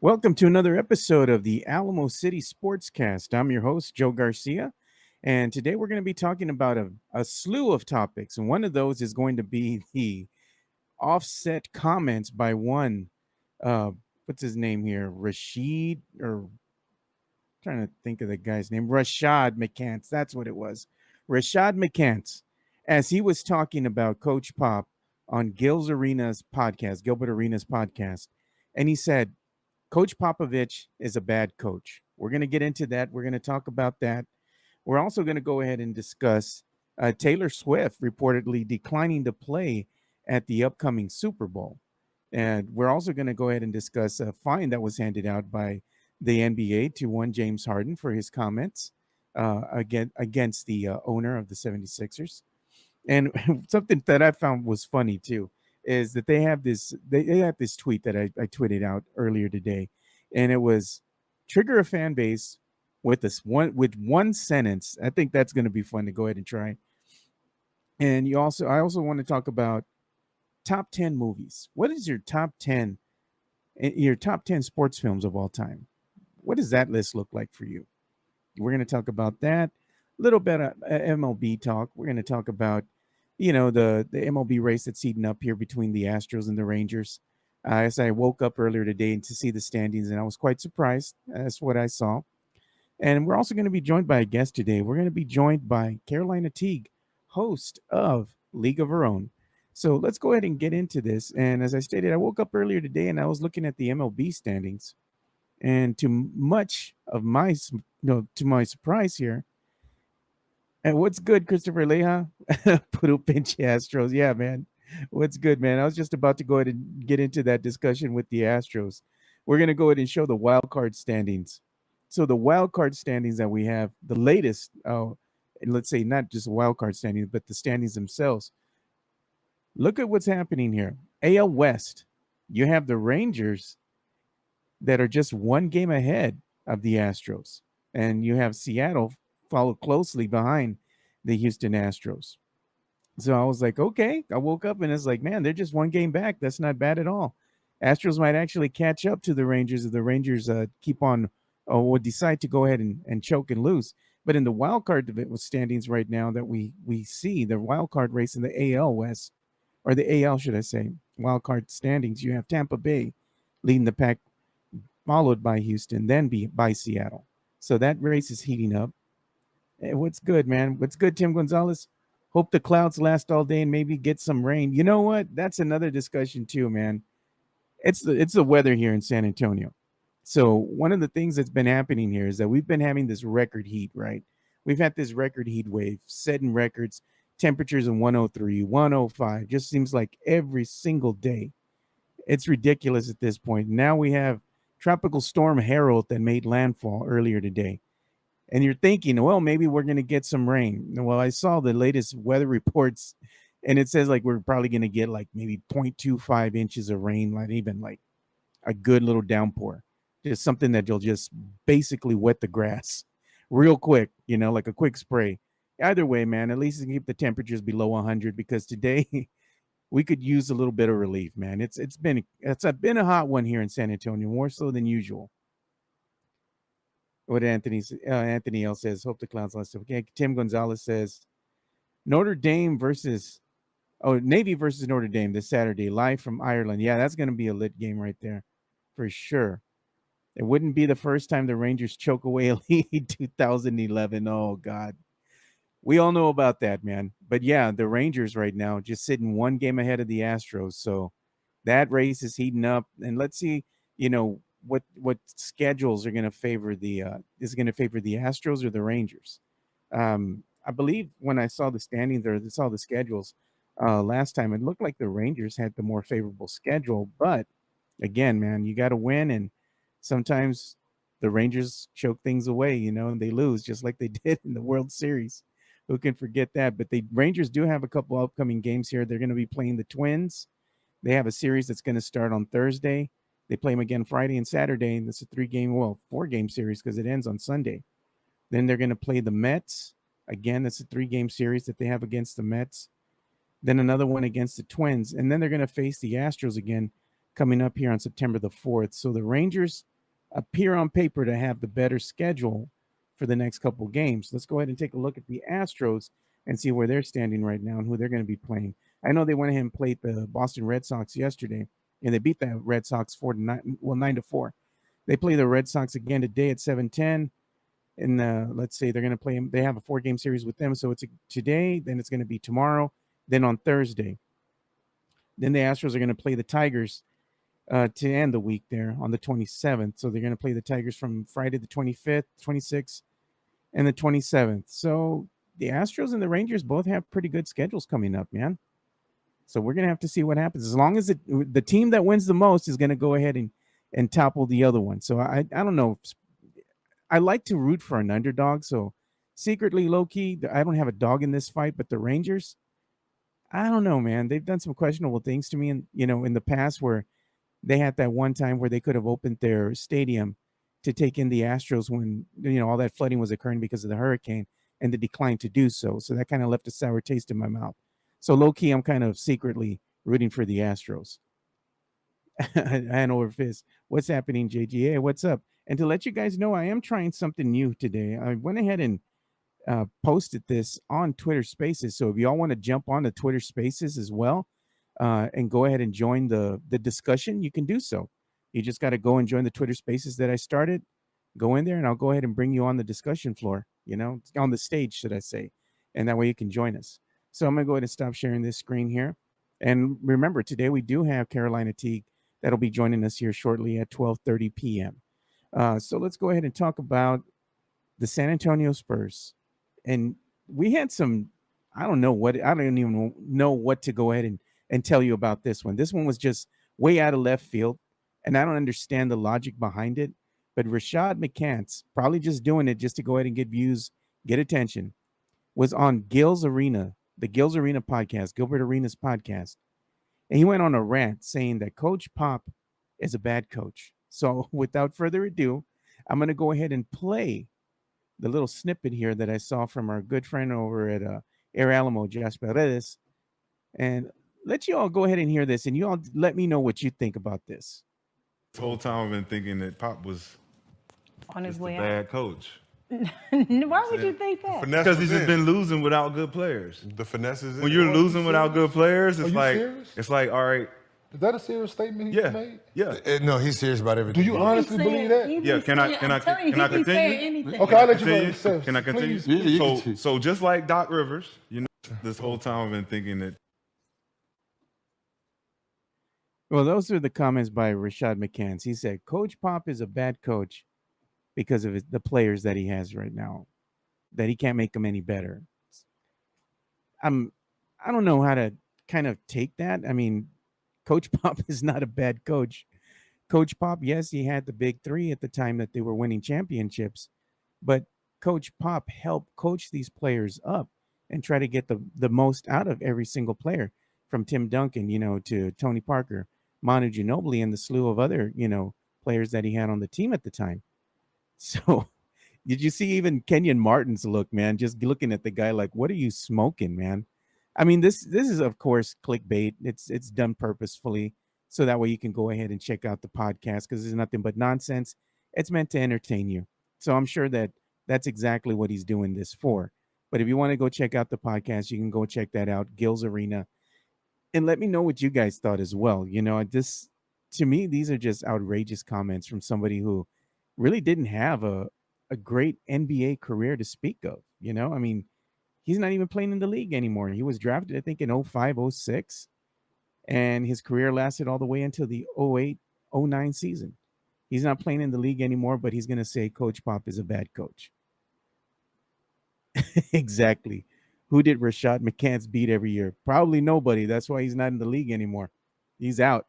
Welcome to another episode of the Alamo City Sportscast. I'm your host, Joe Garcia, and today we're going to be talking about a slew of topics. And one of those is going to be the offset comments by one, uh, what's his name here? Rashid, or trying to think of the guy's name, Rashad McCants. That's what it was. Rashad McCants, as he was talking about Coach Pop on Gilbert Arena's podcast. And he said, Coach Popovich is a bad coach. We're going to get into that. We're going to talk about that. We're also going to go ahead and discuss Taylor Swift reportedly declining to play at the upcoming Super Bowl. And we're also going to go ahead and discuss a fine that was handed out by the NBA to one James Harden for his comments against the owner of the 76ers. And something that I found was funny too is that they have this tweet that I tweeted out earlier today, and it was trigger a fan base with one sentence. I think that's going to be fun to go ahead and try. And I also want to talk about top 10 movies. What is your top 10 sports films of all time? What does that list look like for you? We're going to talk about that. A little bit of MLB talk. We're going to talk about, the MLB race that's heating up here between the Astros and the Rangers. As I woke up earlier today to see the standings, and I was quite surprised. That's what I saw. And we're also going to be joined by a guest today. We're going to be joined by Carolina Teague, host of League of Her Own. So let's go ahead and get into this. And as I stated, I woke up earlier today and I was looking at the MLB standings. And to my surprise here, and what's good, Christopher Leja? Puro pinche Astros. Yeah, man. What's good, man? I was just about to go ahead and get into that discussion with the Astros. We're going to go ahead and show the wild card standings. So the wild card standings that we have, the latest, and let's say not just wild card standings, but the standings themselves. Look at what's happening here. AL West, you have the Rangers that are just one game ahead of the Astros. And you have Seattle followed closely behind the Houston Astros. So I was like, okay. I woke up and it's like, man, they're just one game back. That's not bad at all. Astros might actually catch up to the Rangers if the Rangers keep on or would decide to go ahead and choke and lose. But in the wild card standings right now that we see, the wild card race in the AL West, or the AL, should I say, wild card standings, you have Tampa Bay leading the pack, followed by Houston, then by Seattle. So that race is heating up. Hey, what's good, man? What's good, Tim Gonzalez? Hope the clouds last all day and maybe get some rain. You know what? That's another discussion too, man. It's the weather here in San Antonio. So one of the things that's been happening here is that we've been having this record heat, right? We've had this record heat wave, setting records, temperatures in 103, 105. Just seems like every single day. It's ridiculous at this point. Now we have Tropical Storm Harold that made landfall earlier today. And you're thinking, well, maybe we're going to get some rain. Well, I saw the latest weather reports, and it says like we're probably going to get like maybe 0.25 inches of rain, not even like a good little downpour. Just something that will just basically wet the grass real quick, like a quick spray. Either way, man, at least keep the temperatures below 100 because today we could use a little bit of relief, man. It's been a hot one here in San Antonio, more so than usual. What Anthony L says, hope the clouds last. Okay, Tim Gonzalez says Navy versus Notre Dame this Saturday, live from Ireland. Yeah, that's going to be a lit game right there, for sure. It wouldn't be the first time the Rangers choke away a lead 2011. Oh God, we all know about that, man. But yeah, the Rangers right now just sitting one game ahead of the Astros, so that race is heating up, and let's see, what schedules are going to favor the Astros or the Rangers. I believe when I saw the standings or saw the schedules last time, it looked like the Rangers had the more favorable schedule. But again, man, you got to win, and sometimes the Rangers choke things away, and they lose just like they did in the World Series. Who can forget that? But the Rangers do have a couple upcoming games here. They're going to be playing the Twins. They have a series that's going to start on Thursday. They play them again Friday and Saturday, and it's a 4-game series because it ends on Sunday. Then they're going to play the Mets. Again, that's a 3-game series that they have against the Mets. Then another one against the Twins. And then they're going to face the Astros again coming up here on September the 4th. So the Rangers appear on paper to have the better schedule for the next couple games. Let's go ahead and take a look at the Astros and see where they're standing right now and who they're going to be playing. I know they went ahead and played the Boston Red Sox yesterday, and they beat the Red Sox 9-4. They play the Red Sox again today at 7:10. And let's say they're going to play them. They have a 4-game series with them. So it's today, then it's going to be tomorrow, then on Thursday. Then the Astros are going to play the Tigers to end the week there on the 27th. So they're going to play the Tigers from Friday the 25th, 26th, and the 27th. So the Astros and the Rangers both have pretty good schedules coming up, man. So we're going to have to see what happens. As long as the team that wins the most is going to go ahead and topple the other one. So I don't know. I like to root for an underdog. So secretly, low-key, I don't have a dog in this fight, but the Rangers, I don't know, man. They've done some questionable things to me in the past where they had that one time where they could have opened their stadium to take in the Astros when, all that flooding was occurring because of the hurricane, and they declined to do so. So that kind of left a sour taste in my mouth. So low-key, I'm kind of secretly rooting for the Astros. Hand over fist. What's happening, JGA? What's up? And to let you guys know, I am trying something new today. I went ahead and posted this on Twitter Spaces. So if y'all want to jump on to Twitter Spaces as well and go ahead and join the discussion, you can do so. You just got to go and join the Twitter Spaces that I started. Go in there, and I'll go ahead and bring you on the discussion floor, on the stage, should I say. And that way you can join us. So I'm going to go ahead and stop sharing this screen here. And remember, today we do have Carolina Teague that'll be joining us here shortly at 12:30 p.m. So let's go ahead and talk about the San Antonio Spurs. And we had some, I don't even know what to go ahead and tell you about this one. This one was just way out of left field, and I don't understand the logic behind it. But Rashad McCants, probably just doing it just to go ahead and get views, get attention, was on Gil's Arena, the Gil's Arena podcast, Gilbert Arenas podcast. And he went on a rant saying that Coach Pop is a bad coach. So without further ado, I'm going to go ahead and play the little snippet here that I saw from our good friend over at Air Alamo, Josh Paredes, and let you all go ahead and hear this, and you all let me know what you think about this. This whole time I've been thinking that Pop was on his way a bad coach. Why would you think that? Because he's just been losing without good players. The finesse is when you're losing without good players, it's like all right. Is that a serious statement he made? Yeah. No, he's serious about everything. Do you honestly believe that? Yeah. Can I continue? Okay, I'll let you go. Can I continue? So just like Doc Rivers, this whole time I've been thinking that. Well, those are the comments by Rashad McCants. He said, Coach Pop is a bad coach because of the players that he has right now, that he can't make them any better. I don't know how to kind of take that. I mean, Coach Pop is not a bad coach. Coach Pop, yes, he had the big three at the time that they were winning championships, but Coach Pop helped coach these players up and try to get the most out of every single player, from Tim Duncan, to Tony Parker, Manu Ginobili, and the slew of other, players that he had on the team at the time. So did you see even Kenyon Martin's look, man? Just looking at the guy like, what are you smoking, man? I mean, this is, of course, clickbait. It's done purposefully, so that way you can go ahead and check out the podcast, because there's nothing but nonsense. It's meant to entertain you. So I'm sure that that's exactly what he's doing this for. But if you want to go check out the podcast, you can go check that out, Gil's Arena, and let me know what you guys thought as well. To me, these are just outrageous comments from somebody who really didn't have a great NBA career to speak of. I mean, he's not even playing in the league anymore. He was drafted, I think, in 05, 06, and his career lasted all the way until the 08, 09 season. He's not playing in the league anymore, but he's going to say Coach Pop is a bad coach. Exactly. Who did Rashad McCants beat every year? Probably nobody. That's why he's not in the league anymore. He's out.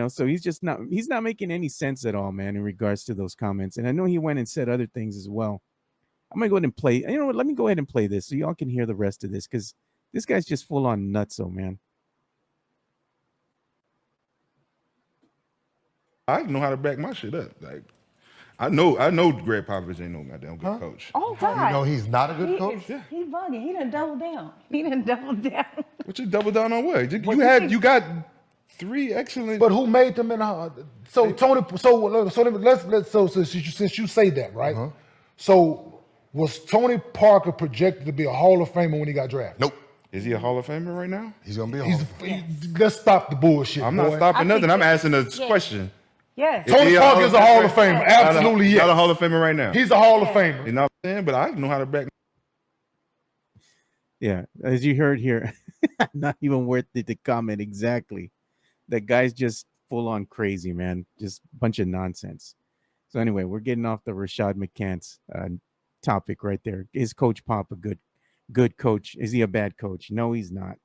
So he's not making any sense at all, man, in regards to those comments. And I know he went and said other things as well. I'm going to go ahead and play. You know what? Let me go ahead and play this so y'all can hear the rest of this, because this guy's just full on nutso, man. I know how to back my shit up. Like, I know Greg Popovich ain't no goddamn good coach. Oh, God. He's not a good coach? He's bugging. He done doubled down. He done doubled down. What you double down on what? You got 3 excellent. But who made them in the so Tony? Since you say that, right? So was Tony Parker projected to be a Hall of Famer when he got drafted? Nope. Is he a Hall of Famer right now? He's gonna be a Hall of Famer. Let's stop the bullshit. I'm boy. not stopping nothing. I'm asking a yes. question. Yes. Is Tony he a Parker is a Hall of Famer. Absolutely, yes. Not a Hall of Famer right now. He's a Hall of Famer. You know what I'm saying? But I know how to back. Yeah, as you heard here, not even worth it to comment exactly. That guy's just full on crazy, man. Just a bunch of nonsense. So anyway, we're getting off the Rashad McCants topic right there. Is Coach Pop a good coach? Is he a bad coach? No, he's not.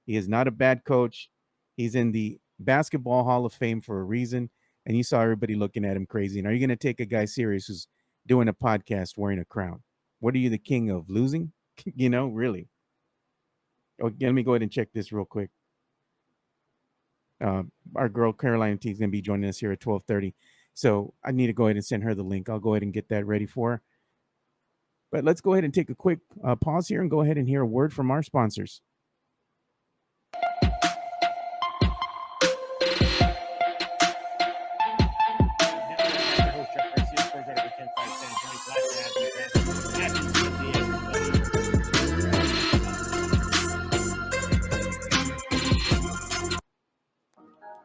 He is not a bad coach. He's in the Basketball Hall of Fame for a reason. And you saw everybody looking at him crazy. And are you going to take a guy serious who's doing a podcast wearing a crown? What are you, the king of losing? Really? Oh, let me go ahead and check this real quick. Our girl Caroline T is going to be joining us here at 12:30. So I need to go ahead and send her the link. I'll go ahead and get that ready for her. But let's go ahead and take a quick pause here and go ahead and hear a word from our sponsors.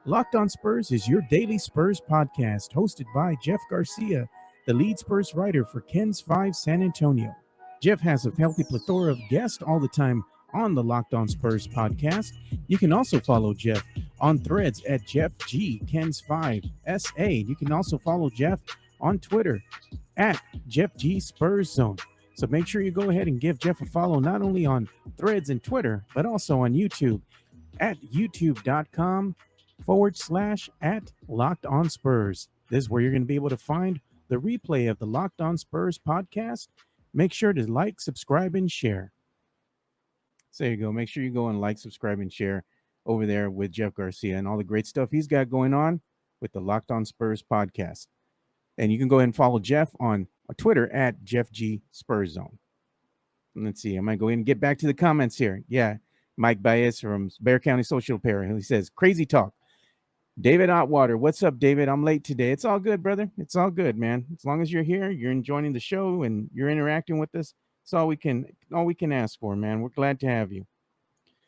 Locked on Spurs is your daily Spurs podcast, hosted by Jeff Garcia, the lead Spurs writer for Ken's 5 San Antonio. Jeff has a healthy plethora of guests all the time on the Locked on Spurs podcast. You can also follow Jeff on threads at Jeff G Ken's 5 SA. You can also follow Jeff on Twitter at Jeff G Spurs Zone. So make sure you go ahead and give Jeff a follow, not only on threads and Twitter, but also on YouTube at youtube.com/at Locked On Spurs. This is where you're going to be able to find the replay of the Locked On Spurs podcast. Make sure to like, subscribe, and share. So there you go. Make sure you go and like, subscribe, and share over there with Jeff Garcia and all the great stuff he's got going on with the Locked On Spurs podcast. And you can go ahead and follow Jeff on Twitter at Jeff G Spurs Zone. Let's see. I might go in and get back to the comments here. Yeah. Mike Baez from Bear County Social Pair. He says, crazy talk. David Otwater, what's up, David? I'm late today. It's all good, brother. It's all good, man. As long as you're here, you're enjoying the show, and you're interacting with us, it's all we can ask for, man. We're glad to have you.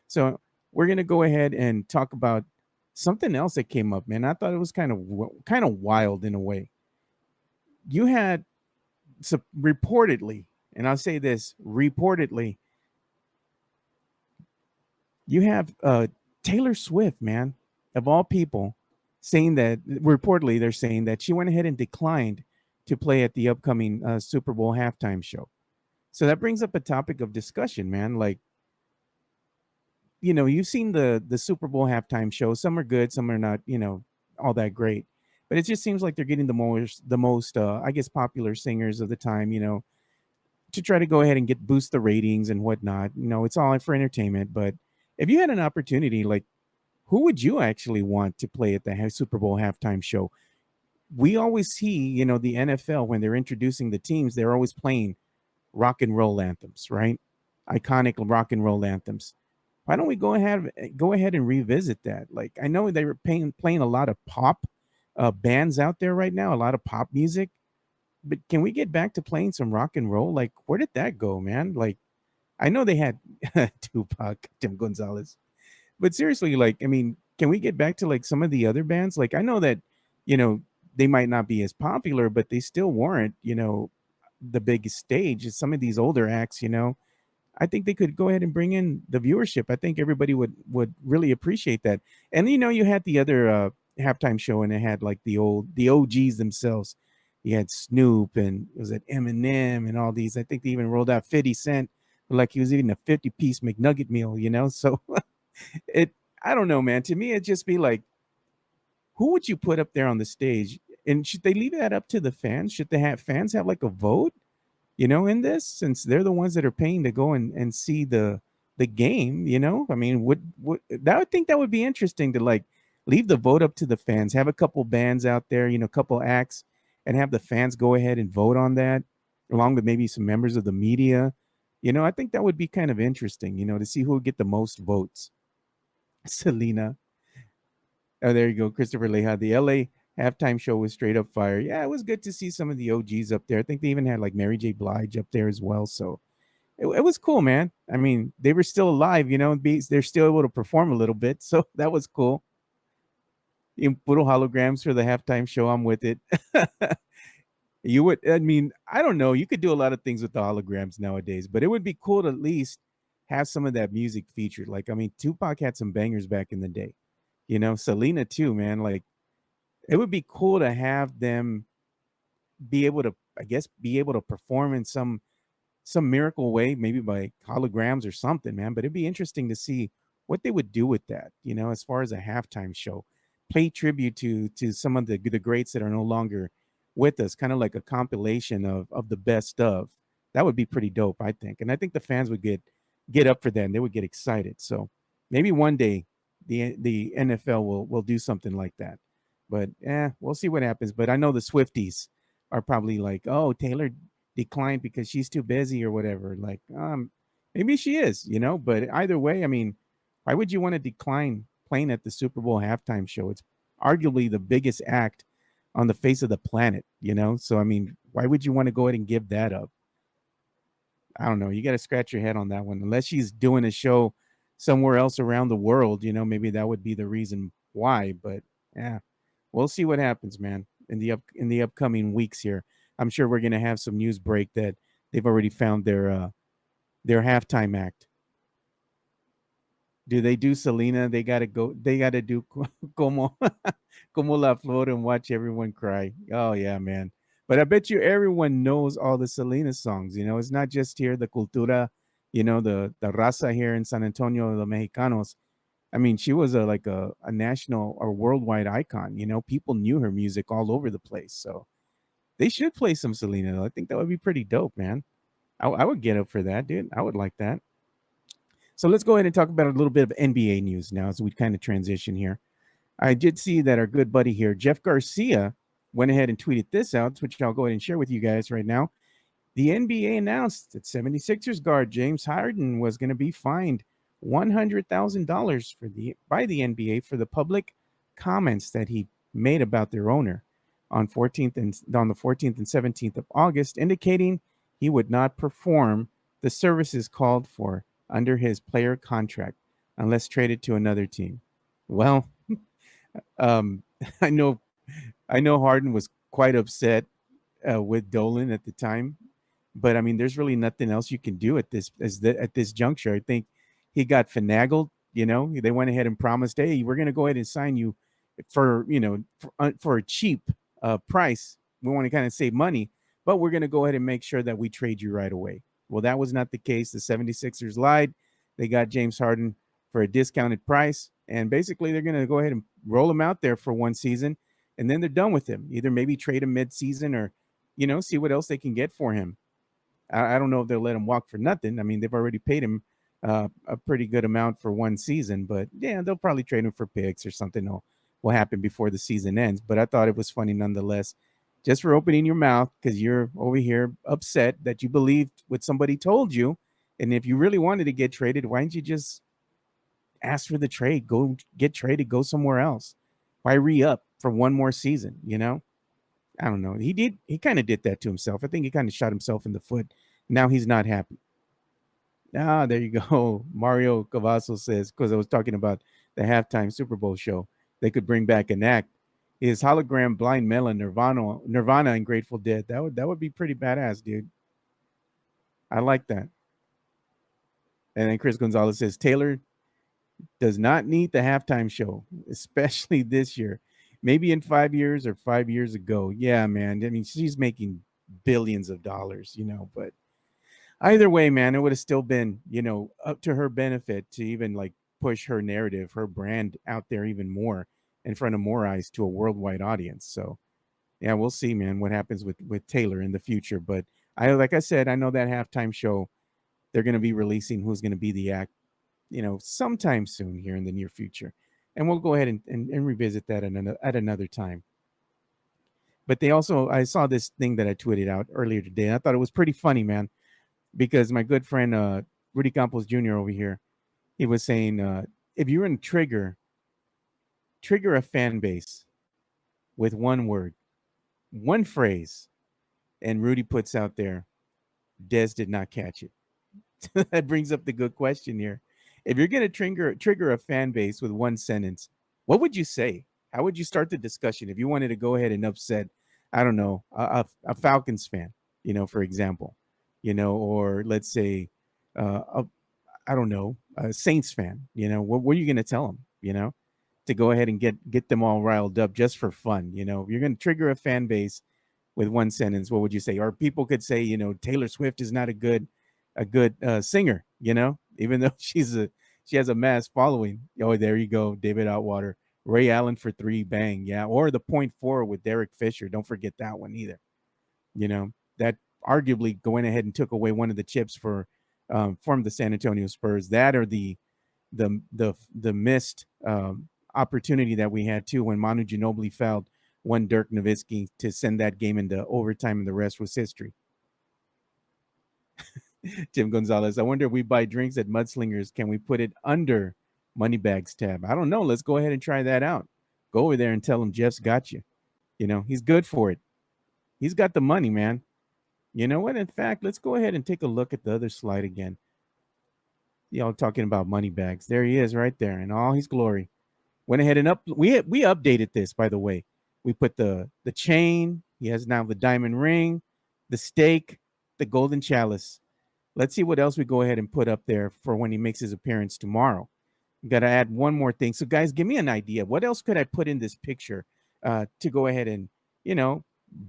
So we're gonna go ahead and talk about something else that came up, man. I thought it was kind of wild in a way. You had reportedly, and I'll say this reportedly, you have Taylor Swift, man, of all people, saying that reportedly they're saying that she went ahead and declined to play at the upcoming Super Bowl halftime show. So that brings up a topic of discussion, man. Like, you've seen the Super Bowl halftime show. Some are good, some are not, all that great. But it just seems like they're getting the most I guess, popular singers of the time, to try to go ahead and boost the ratings and whatnot. It's all for entertainment. But if you had an opportunity, like, who would you actually want to play at the Super Bowl halftime show? We always see, the NFL, when they're introducing the teams, they're always playing rock and roll anthems, right? Iconic rock and roll anthems. Why don't we go ahead and revisit that? Like, I know they were playing a lot of pop bands out there right now, a lot of pop music, but can we get back to playing some rock and roll? Like, where did that go, man? Like, I know they had Tupac, Tim Gonzalez. But seriously, like, I mean, can we get back to like some of the other bands? Like, I know that, they might not be as popular, but they still warrant, the biggest stage. Is some of these older acts, I think they could go ahead and bring in the viewership. I think everybody would really appreciate that. And, you had the other halftime show, and it had like the OGs themselves. You had Snoop, and was it Eminem and all these. I think they even rolled out 50 Cent, like he was eating a 50-piece McNugget meal, So I don't know, man. To me, it'd just be like, who would you put up there on the stage? And should they leave that up to the fans? Should fans have like a vote, in this, since they're the ones that are paying to go and see the game, I mean, I would think that would be interesting to like leave the vote up to the fans, have a couple bands out there, a couple acts, and have the fans go ahead and vote on that, along with maybe some members of the media. I think that would be kind of interesting, to see who would get the most votes. Selena. Oh, there you go, Christopher Leha. The LA halftime show was straight up fire. Yeah, it was good to see some of the OGs up there. I think they even had like Mary J. Blige up there as well. So it was cool, man. I mean, they were still alive, they're still able to perform a little bit. So that was cool. In puro holograms for the halftime show. I'm with it. You would, I mean, I don't know. You could do a lot of things with the holograms nowadays, but it would be cool to at least have some of that music featured. Like, I mean, Tupac had some bangers back in the day. Selena too, man. Like, it would be cool to have them be able to, I guess, be able to perform in some miracle way, maybe by holograms or something, man. But it'd be interesting to see what they would do with that, as far as a halftime show, pay tribute to some of the greats that are no longer with us, kind of like a compilation of the best of. That would be pretty dope, I think, and I think the fans would get up for that, and they would get excited. So maybe one day the NFL will do something like that, but we'll see what happens. But I know the Swifties are probably like, oh, Taylor declined because she's too busy or whatever. Like, maybe she is, but either way, I mean, why would you want to decline playing at the Super Bowl halftime show? It's arguably the biggest act on the face of the planet. So, I mean, why would you want to go ahead and give that up? I don't know. You got to scratch your head on that one. Unless she's doing a show somewhere else around the world, maybe that would be the reason why. But yeah, we'll see what happens, man, in the upcoming weeks here. I'm sure we're gonna have some news break that they've already found their halftime act. Do they do Selena? They gotta go. They gotta do como como la flor and watch everyone cry. Oh yeah, man. But I bet you everyone knows all the Selena songs. It's not just here the cultura, the raza here in San Antonio, the Mexicanos. I mean, she was a national or worldwide icon. People knew her music all over the place. So they should play some Selena. I think that would be pretty dope, man. I would get up for that, dude. I would like that. So let's go ahead and talk about a little bit of NBA news now as we kind of transition here. I did see that our good buddy here, Jeff Garcia, went ahead and tweeted this out, which I'll go ahead and share with you guys right now. The NBA announced that 76ers guard James Harden was going to be fined $100,000 by the NBA for the public comments that he made about their owner on the 14th and 17th of August, indicating he would not perform the services called for under his player contract unless traded to another team. Well, um, I know Harden was quite upset with Dolan at the time, but I mean, there's really nothing else you can do at this juncture. I think he got finagled. They went ahead and promised, hey, we're going to go ahead and sign you for a cheap price. We want to kind of save money, but we're going to go ahead and make sure that we trade you right away. Well, that was not the case. The 76ers lied. They got James Harden for a discounted price, and basically they're going to go ahead and roll him out there for one season, and then they're done with him. Either maybe trade him mid-season or, see what else they can get for him. I don't know if they'll let him walk for nothing. I mean, they've already paid him a pretty good amount for one season, but yeah, they'll probably trade him for picks or something will happen before the season ends. But I thought it was funny nonetheless, just for opening your mouth because you're over here upset that you believed what somebody told you. And if you really wanted to get traded, why didn't you just ask for the trade? Go get traded, go somewhere else. Why re-up for one more season, I don't know. He kind of did that to himself. I think he kind of shot himself in the foot. Now he's not happy. There you go. Mario Cavasso says, because I was talking about the halftime Super Bowl show, they could bring back an act. Is hologram Blind Melon, Nirvana and Grateful Dead. That would be pretty badass, dude. I like that. And then Chris Gonzalez says, Taylor does not need the halftime show, especially this year. Maybe in 5 years or 5 years ago. Yeah, man. I mean, she's making billions of dollars, but either way, man, it would have still been, up to her benefit to even like push her narrative, her brand out there even more in front of more eyes to a worldwide audience. So yeah, we'll see, man, what happens with Taylor in the future. But like I said, I know that halftime show, they're going to be releasing who's going to be the act, sometime soon here in the near future. And we'll go ahead and revisit that at another time. But I saw this thing that I tweeted out earlier today, and I thought it was pretty funny, man, because my good friend Rudy Campos Jr. over here, he was saying, if you're in Trigger, trigger a fan base with one word, one phrase, and Rudy puts out there, Dez did not catch it. That brings up the good question here. If you're going to trigger a fan base with one sentence, what would you say? How would you start the discussion if you wanted to go ahead and upset, I don't know, a Falcons fan, for example, or let's say, I don't know, a Saints fan, what are you going to tell them, to go ahead and get them all riled up just for fun, if you're going to trigger a fan base with one sentence, what would you say? Or people could say, Taylor Swift is not a good singer, even though she has a mass following. Oh, there you go, David Outwater, Ray Allen for 3, bang, yeah. Or the .4 with Derek Fisher. Don't forget that one either. That arguably going ahead and took away one of the chips from the San Antonio Spurs. That or the missed opportunity that we had too when Manu Ginobili fouled one Dirk Nowitzki to send that game into overtime, and the rest was history. Tim Gonzalez, I wonder if we buy drinks at Mudslingers, can we put it under Moneybags tab? I don't know. Let's go ahead and try that out. Go over there and tell him Jeff's got you. He's good for it. He's got the money, man. You know what? In fact, let's go ahead and take a look at the other slide again. Y'all talking about Moneybags. There he is right there in all his glory. Went ahead and we updated this, by the way. We put the chain. He has now the diamond ring, the steak, the golden chalice. Let's see what else we go ahead and put up there for when he makes his appearance tomorrow. We got to add one more thing. So, guys, give me an idea. What else could I put in this picture to go ahead and,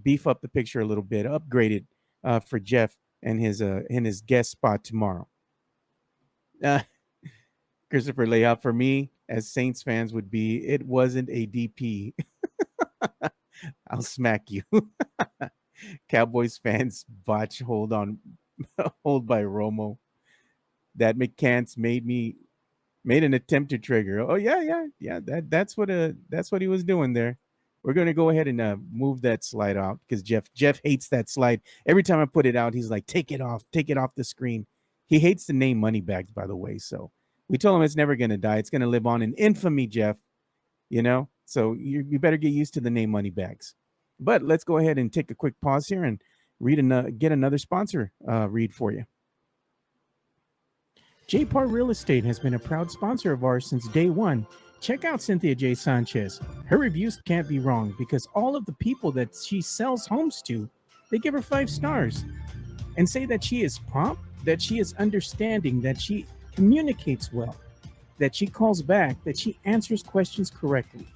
beef up the picture a little bit, upgrade it for Jeff and his guest spot tomorrow? Christopher Layout, for me, as Saints fans would be, it wasn't a DP. I'll smack you. Cowboys fans botch hold by Romo. That McCants made an attempt to trigger. Oh yeah. That's what he was doing there. We're gonna go ahead and move that slide out because Jeff hates that slide. Every time I put it out, he's like, take it off the screen. He hates the name Moneybags, by the way. So we told him it's never gonna die. It's gonna live on in infamy, Jeff. So you better get used to the name Moneybags. But let's go ahead and take a quick pause here and get another sponsor read for you. JPAR Real Estate has been a proud sponsor of ours since day one. Check out Cynthia J. Sanchez. Her reviews can't be wrong because all of the people that she sells homes to, they give her 5 stars and say that she is prompt, that she is understanding, that she communicates well, that she calls back, that she answers questions correctly.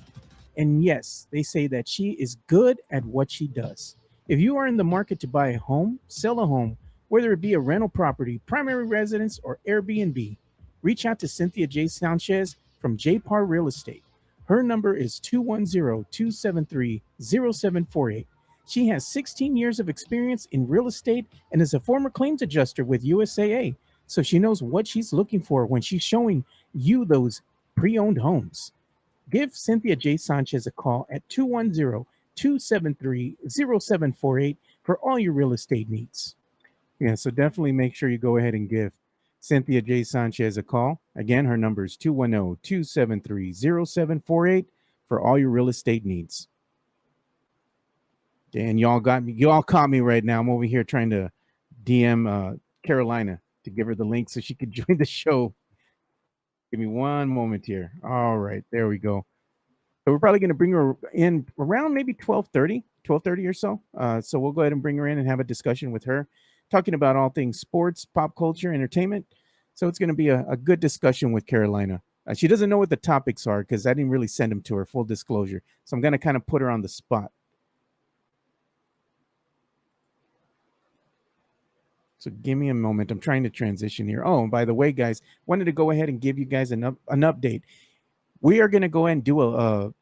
And yes, they say that she is good at what she does. If you are in the market to buy a home, sell a home, whether it be a rental property, primary residence, or Airbnb, reach out to Cynthia J. Sanchez from JPAR Real Estate. Her number is 210-273-0748. She has 16 years of experience in real estate and is a former claims adjuster with USAA, so she knows what she's looking for when she's showing you those pre-owned homes. Give Cynthia J. Sanchez a call at 210-273-0748 for all your real estate needs. Yeah, so definitely make sure you go ahead and give Cynthia J. Sanchez a call. Again, her number is 210-273-0748 for all your real estate needs. And y'all caught me right now. I'm over here trying to DM Carolina to give her the link so she could join the show. Give me one moment here. All right, there we go. So we're probably going to bring her in around maybe 12:30 or so. So we'll go ahead and bring her in and have a discussion with her, talking about all things sports, pop culture, entertainment. So it's going to be a good discussion with Carolina. She doesn't know what the topics are because I didn't really send them to her, full disclosure. So I'm going to kind of put her on the spot. So give me a moment. I'm trying to transition here. Oh, and by the way, guys, wanted to go ahead and give you guys an update. We are going to go ahead and do an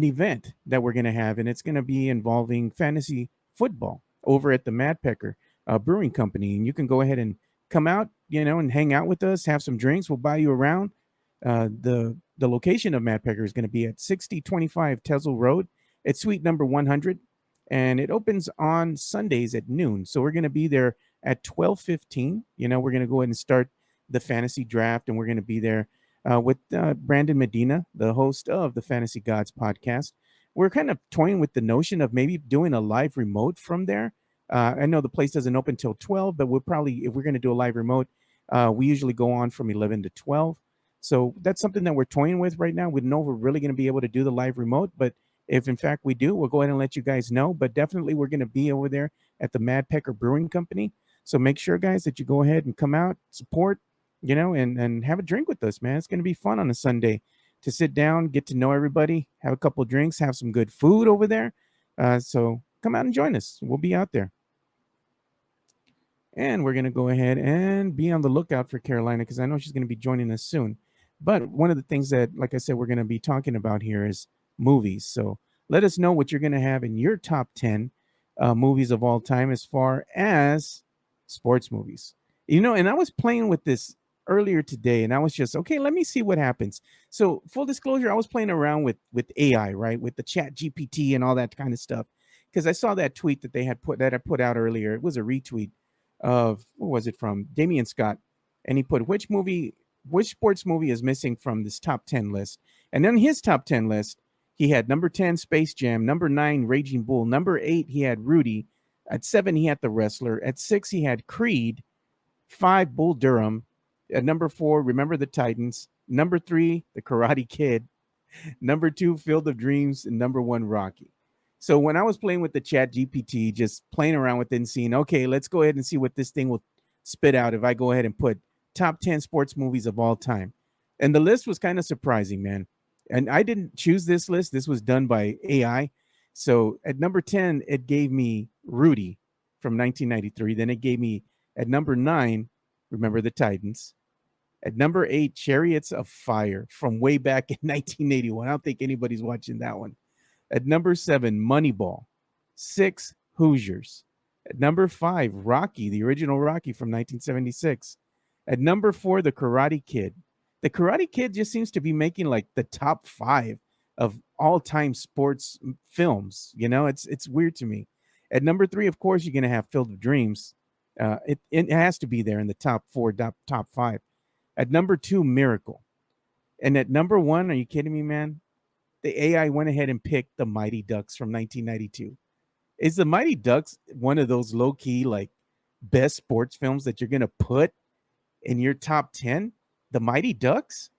event that we're going to have, and it's going to be involving fantasy football over at the Mad Pecker Brewing Company. And you can go ahead and come out, and hang out with us, have some drinks. We'll buy you around. The location of Mad Pecker is going to be at 6025 Tesla Road. It's suite number 100, and it opens on Sundays at noon. So we're going to be there at 12:15. We're going to go ahead and start the fantasy draft, and we're going to be there with Brandon Medina, the host of the Fantasy Gods podcast. We're kind of toying with the notion of maybe doing a live remote from there. I know the place doesn't open till 12, but we'll probably, if we're going to do a live remote, we usually go on from 11 to 12. So that's something that we're toying with right now. We don't know if we're really going to be able to do the live remote, but if in fact we do, we'll go ahead and let you guys know. But definitely we're going to be over there at the Mad Pecker Brewing Company. So make sure, guys, that you go ahead and come out, support, and have a drink with us, man. It's going to be fun on a Sunday to sit down, get to know everybody, have a couple of drinks, have some good food over there. So come out and join us. We'll be out there. And we're going to go ahead and be on the lookout for Carolina because I know she's going to be joining us soon. But one of the things that, like I said, we're going to be talking about here is movies. So let us know what you're going to have in your top 10 movies of all time as far as sports movies. And I was playing with this earlier today, and I was just, okay, let me see what happens. So full disclosure, I was playing around with AI, right, with the Chat GPT and all that kind of stuff, because I saw that tweet that I put out earlier. It was a retweet of, what was it from? Damian Scott, and he put which sports movie is missing from this top 10 list. And then his top 10 list, he had number 10 Space Jam, number 9 Raging Bull, number 8 he had Rudy, at 7 he had The Wrestler, at 6 he had Creed, 5 Bull Durham, at number 4 Remember the Titans, number 3 The Karate Kid, number 2 Field of Dreams, and number 1 Rocky. So when I was playing with the Chat GPT, just playing around with it and seeing, okay, let's go ahead and see what this thing will spit out if I go ahead and put top 10 sports movies of all time. And the list was kind of surprising, man. And I didn't choose this list. This was done by AI. So at number 10, it gave me Rudy from 1993. Then it gave me at number 9, Remember the Titans. At number 8, Chariots of Fire from way back in 1981. I don't think anybody's watching that one. At number 7, Moneyball. 6, Hoosiers. At number 5, Rocky, the original Rocky from 1976. At number 4, The Karate Kid. The Karate Kid just seems to be making like the top 5 of all-time sports films. It's weird to me. At number 3, of course, you're going to have Field of Dreams. It has to be there in the top 4, top 5. At number 2, Miracle. And at number 1, are you kidding me, man? The AI went ahead and picked The Mighty Ducks from 1992. Is The Mighty Ducks one of those low-key, like, best sports films that you're going to put in your top 10? The Mighty Ducks?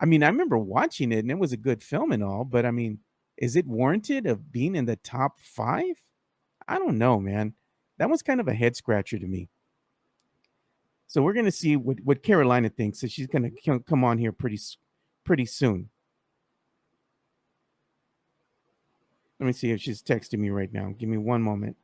I mean, I remember watching it, and it was a good film and all, but, I mean, is it warranted of being in the top 5? I don't know, man. That was kind of a head-scratcher to me. So we're going to see what Carolina thinks. So she's going to come on here pretty soon. Let me see if she's texting me right now. Give me one moment.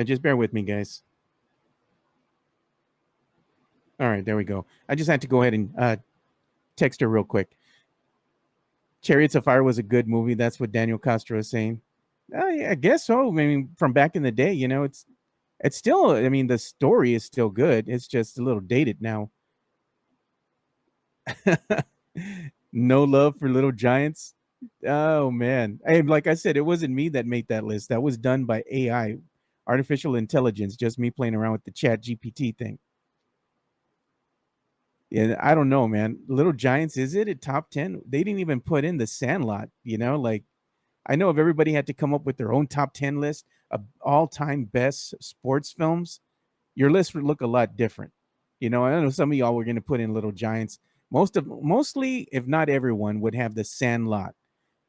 Just bear with me, guys. All right, there we go. I just had to go ahead and text her real quick. Chariots of Fire was a good movie. That's what Daniel Castro is saying. Yeah, I guess so. I mean, from back in the day, it's still, I mean, the story is still good. It's just a little dated now. No love for Little Giants. Oh, man. Like I said, it wasn't me that made that list. That was done by AI, artificial intelligence, just me playing around with the Chat GPT thing. Yeah, I don't know, man. Little Giants, is it a top 10? They didn't even put in The Sandlot, like, I know if everybody had to come up with their own top 10 list of all-time best sports films, your list would look a lot different. I know some of y'all were going to put in Little Giants. Mostly, if not everyone, would have The Sandlot,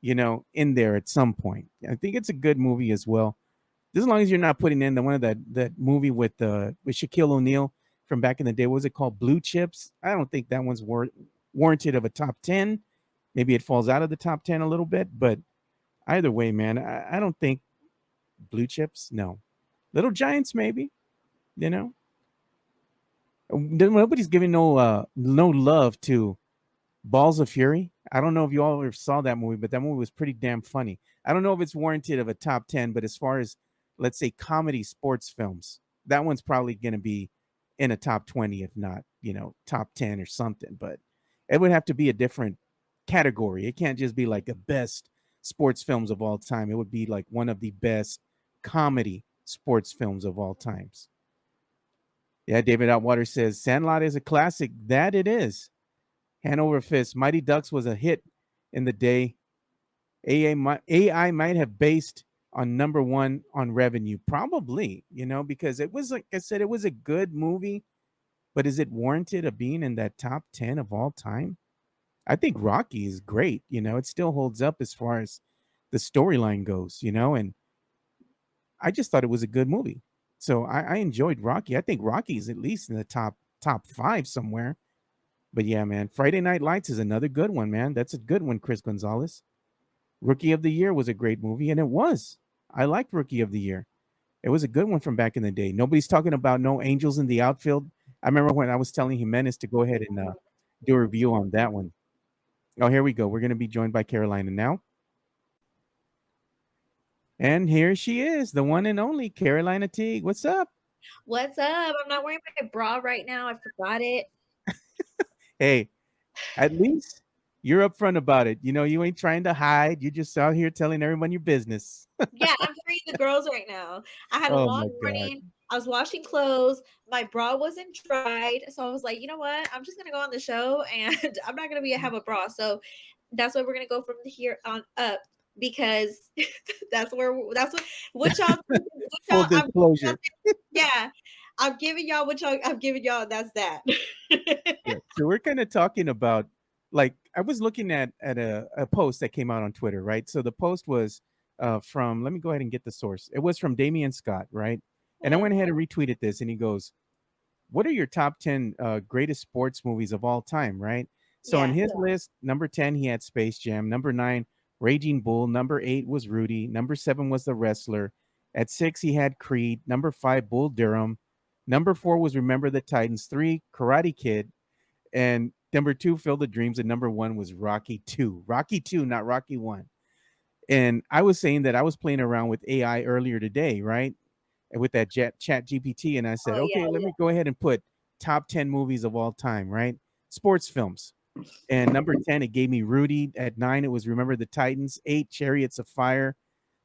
in there at some point. I think it's a good movie as well. As long as you're not putting in the one of that movie with Shaquille O'Neal from back in the day. What was it called? Blue Chips. I don't think that one's warranted of a top 10. Maybe it falls out of the top 10 a little bit, but either way, man, I don't think Blue Chips. No. Little Giants, maybe. Nobody's giving no love to Balls of Fury. I don't know if you all ever saw that movie, but that movie was pretty damn funny. I don't know if it's warranted of a top 10, but as far as, let's say, comedy sports films, that one's probably going to be in a top 20, if not, top 10 or something. But it would have to be a different category. It can't just be like a best sports films of all time. It would be like one of the best comedy sports films of all times. Yeah, David Outwater says Sandlot is a classic. That it is. Hand over fist. Mighty Ducks was a hit in the day. AI might have based on number one on revenue, probably. Because it was, like I said, it was a good movie, but is it warranted of being in that top 10 of all time? I think Rocky is great. It still holds up as far as the storyline goes. And I just thought it was a good movie. So I enjoyed Rocky. I think Rocky is at least in the top five somewhere. But yeah, man, Friday Night Lights is another good one, man. That's a good one, Chris Gonzalez. Rookie of the Year was a great movie, and it was. I liked Rookie of the Year. It was a good one from back in the day. Nobody's talking about No Angels in the Outfield. I remember when I was telling Jimenez to go ahead and do a review on that one. Oh, here we go. We're going to be joined by Carolina now. And here she is, the one and only Carolina Teague. What's up? What's up? I'm not wearing my bra right now. I forgot it. Hey, at least you're upfront about it. You ain't trying to hide. You're just out here telling everyone your business. Yeah, I'm freeing the girls right now. I had a Oh, long my God. morning. I was washing clothes. My bra wasn't dried. So I was like, you know what? I'm just going to go on the show and I'm not going to have a bra. So that's why we're going to go from here on up because that's what y'all, Full disclosure. yeah. I'm giving y'all what I'm giving y'all. That's that. Yeah. So we're kind of talking about, like, I was looking at a post that came out on Twitter, right? So the post was from, let me go ahead and get the source. It was from Damian Scott, right? And I went ahead and retweeted this, and he goes, what are your top 10 greatest sports movies of all time, right? So on his list, number 10, he had Space Jam. Number 9, Raging Bull. Number 8 was Rudy. Number 7 was The Wrestler. At 6, he had Creed. Number 5, Bull Durham. Number 4 was Remember the Titans. 3, Karate Kid. And number 2, Field of Dreams. And number 1 was Rocky 2. Rocky 2, not Rocky 1. And I was saying that I was playing around with AI earlier today, right? And with that chat GPT. And I said, let me go ahead and put top 10 movies of all time, right? Sports films. And number 10, it gave me Rudy. At 9, it was Remember the Titans. 8, Chariots of Fire.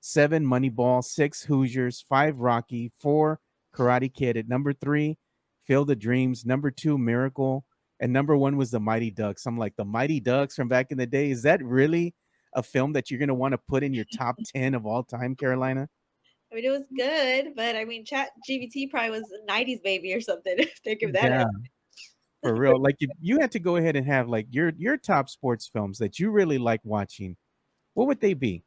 7, Moneyball. 6, Hoosiers. 5, Rocky. 4, Karate Kid. At number 3, Field of Dreams. Number 2, Miracle. And number 1 was The Mighty Ducks. I'm like, The Mighty Ducks from back in the day, is that really a film that you're going to want to put in your top 10 of all time, Carolina? I mean, it was good, but I mean, Chat GPT probably was a 90s baby or something. If they give that up. For real. Like, if you had to go ahead and have like your top sports films that you really like watching, what would they be?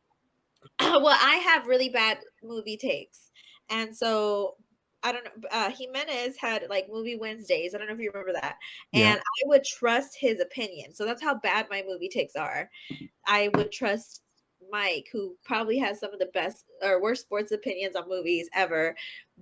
Well, I have really bad movie takes. And so I don't know. Jimenez had like movie Wednesdays. I don't know if you remember that. And I would trust his opinion. So that's how bad my movie takes are. I would trust Mike, who probably has some of the best or worst sports opinions on movies ever.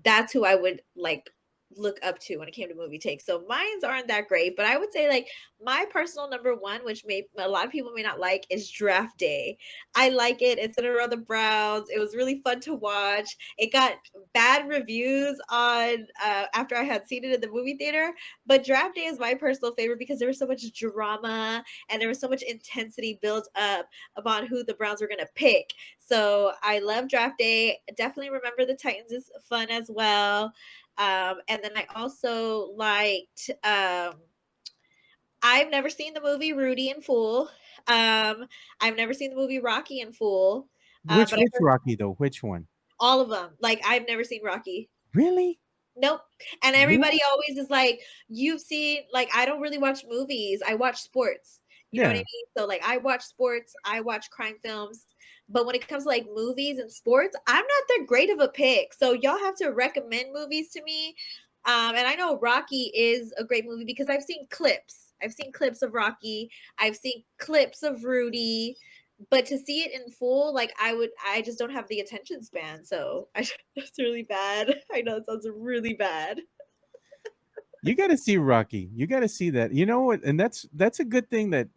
That's who I would like look up to when it came to movie takes. So mines aren't that great, but I would say like my personal number one, which a lot of people may not like, is Draft Day. I like it. It's centered around the Browns. It was really fun to watch. It got bad reviews on after I had seen it in the movie theater, but Draft Day is my personal favorite because there was so much drama and there was so much intensity built up about who the Browns were going to pick. So I love Draft Day. Definitely Remember the Titans is fun as well. And then I also liked, I've never seen the movie Rudy in full. I've never seen the movie Rocky in full. Which Rocky though? Which one? All of them. Like, I've never seen Rocky. Really? Nope. And everybody always is like, you've seen, like, I don't really watch movies. I watch sports. You know what I mean? So like, I watch sports, I watch crime films. But when it comes to like movies and sports, I'm not that great of a pick. So y'all have to recommend movies to me. And I know Rocky is a great movie because I've seen clips. I've seen clips of Rocky. I've seen clips of Rudy. But to see it in full, like I just don't have the attention span. So that's really bad. I know it sounds really bad. You got to see Rocky. You got to see that. You know what? And that's a good thing that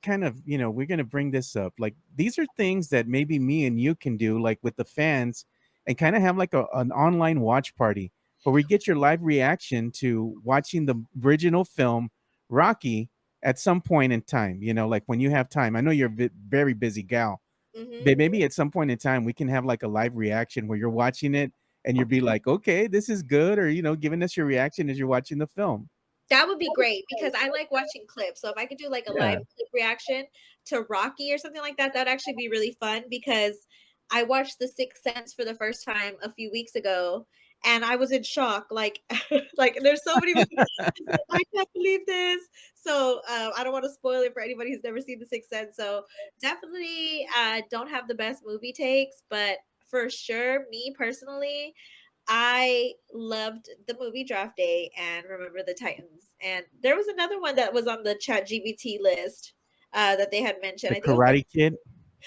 kind of, we're going to bring this up. Like, these are things that maybe me and you can do, like with the fans, and kind of have like an online watch party where we get your live reaction to watching the original film Rocky at some point in time, like when you have time. I know you're a very busy gal, Maybe at some point in time we can have like a live reaction where you're watching it and you'll be like, okay, this is good, or giving us your reaction as you're watching the film. That would be great because I like watching clips. So if I could do like a live clip reaction to Rocky or something like that, that'd actually be really fun because I watched The Sixth Sense for the first time a few weeks ago and I was in shock. Like, like there's so many I can't believe this. So I don't want to spoil it for anybody who's never seen The Sixth Sense. So definitely don't have the best movie takes, but for sure, me personally, I loved the movie Draft Day and Remember the Titans. And there was another one that was on the Chat GBT list that they had mentioned. The Karate Kid.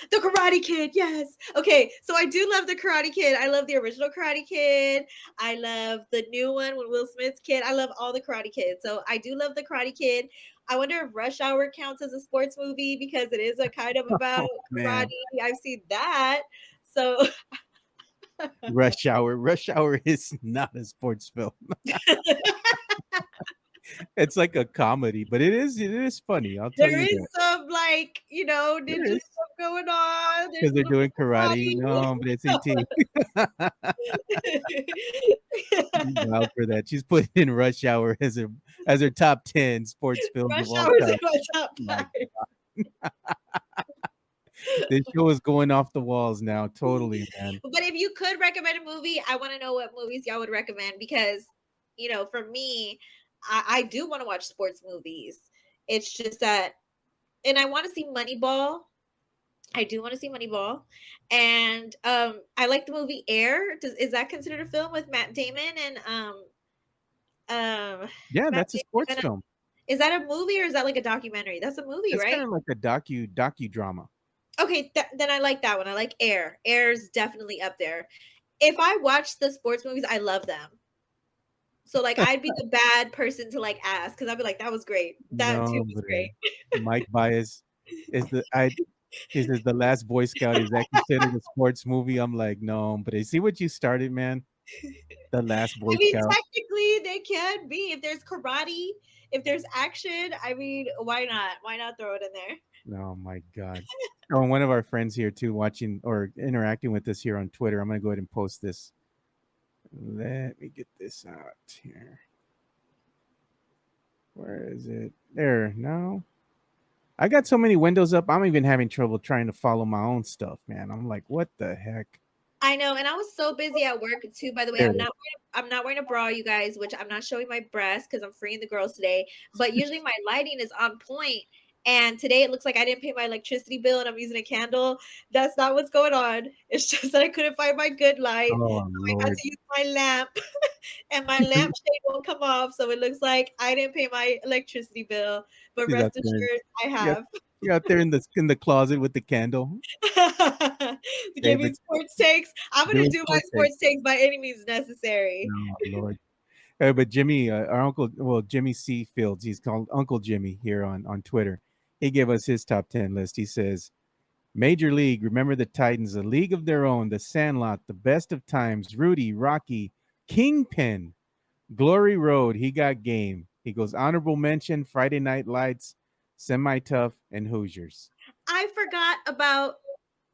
The Karate Kid, yes. Okay, so I do love the Karate Kid. I love the original Karate Kid. I love the new one with Will Smith's kid. I love all the Karate Kids. So I do love the Karate Kid. I wonder if Rush Hour counts as a sports movie because it is a kind of about karate. I've seen that. So Rush Hour. Rush Hour is not a sports film. It's like a comedy, but it is funny. I'll tell there you is that. some like ninja stuff going on Because they're doing karate. No, but it's 18. Wow for that. She's putting in Rush Hour as her top 10 sports films Rush of all Hour is time. in my top 5. This show is going off the walls now, totally, man. But if you could recommend a movie, I want to know what movies y'all would recommend because, for me, I do want to watch sports movies. It's just that, and I want to see Moneyball. I do want to see Moneyball, and I like the movie Air. Is that considered a film with Matt Damon and Yeah, Matt that's a sports Damon? film. Is that a movie or is that like a documentary? That's a movie, It's right? kind of like a docudrama. Okay, then I like that one. I like Air. Air's definitely up there. If I watch the sports movies, I love them. So like I'd be the bad person to like ask because I'd be like, that was great. That too was great. Mike Bias is he says The Last Boy Scout. Is that considered a sports movie? I'm like, no, but I see what you started, man. The Last Boy Scout. Technically they can be. If there's karate, if there's action, I mean, why not? Why not throw it in there? Oh my God. Oh, and one of our friends here too, watching or interacting with us here on Twitter. I'm gonna go ahead and post this. Let me get this out here. Where is it? There. No. I got so many windows up. I'm even having trouble trying to follow my own stuff, man. I'm like, what the heck? I know, and I was so busy at work too. By the way, I'm not wearing a bra, you guys, which I'm not showing my breasts because I'm freeing the girls today. But usually my lighting is on point. And today it looks like I didn't pay my electricity bill and I'm using a candle. That's not what's going on. It's just that I couldn't find my good light. Oh, so I had to use my lamp and my lampshade won't come off. So it looks like I didn't pay my electricity bill. But rest assured, I have. You're out there in the closet with the candle. Give me sports takes. I'm going to do my sports takes by any means necessary. Oh, Lord. But Jimmy, our uncle, Jimmy C. Fields, he's called Uncle Jimmy here on Twitter. He gave us his top 10 list. He says, Major League, Remember the Titans, A League of Their Own, The Sandlot, The Best of Times, Rudy, Rocky, Kingpin, Glory Road, He Got Game. He goes, honorable mention, Friday Night Lights, Semi-Tough, and Hoosiers. I forgot about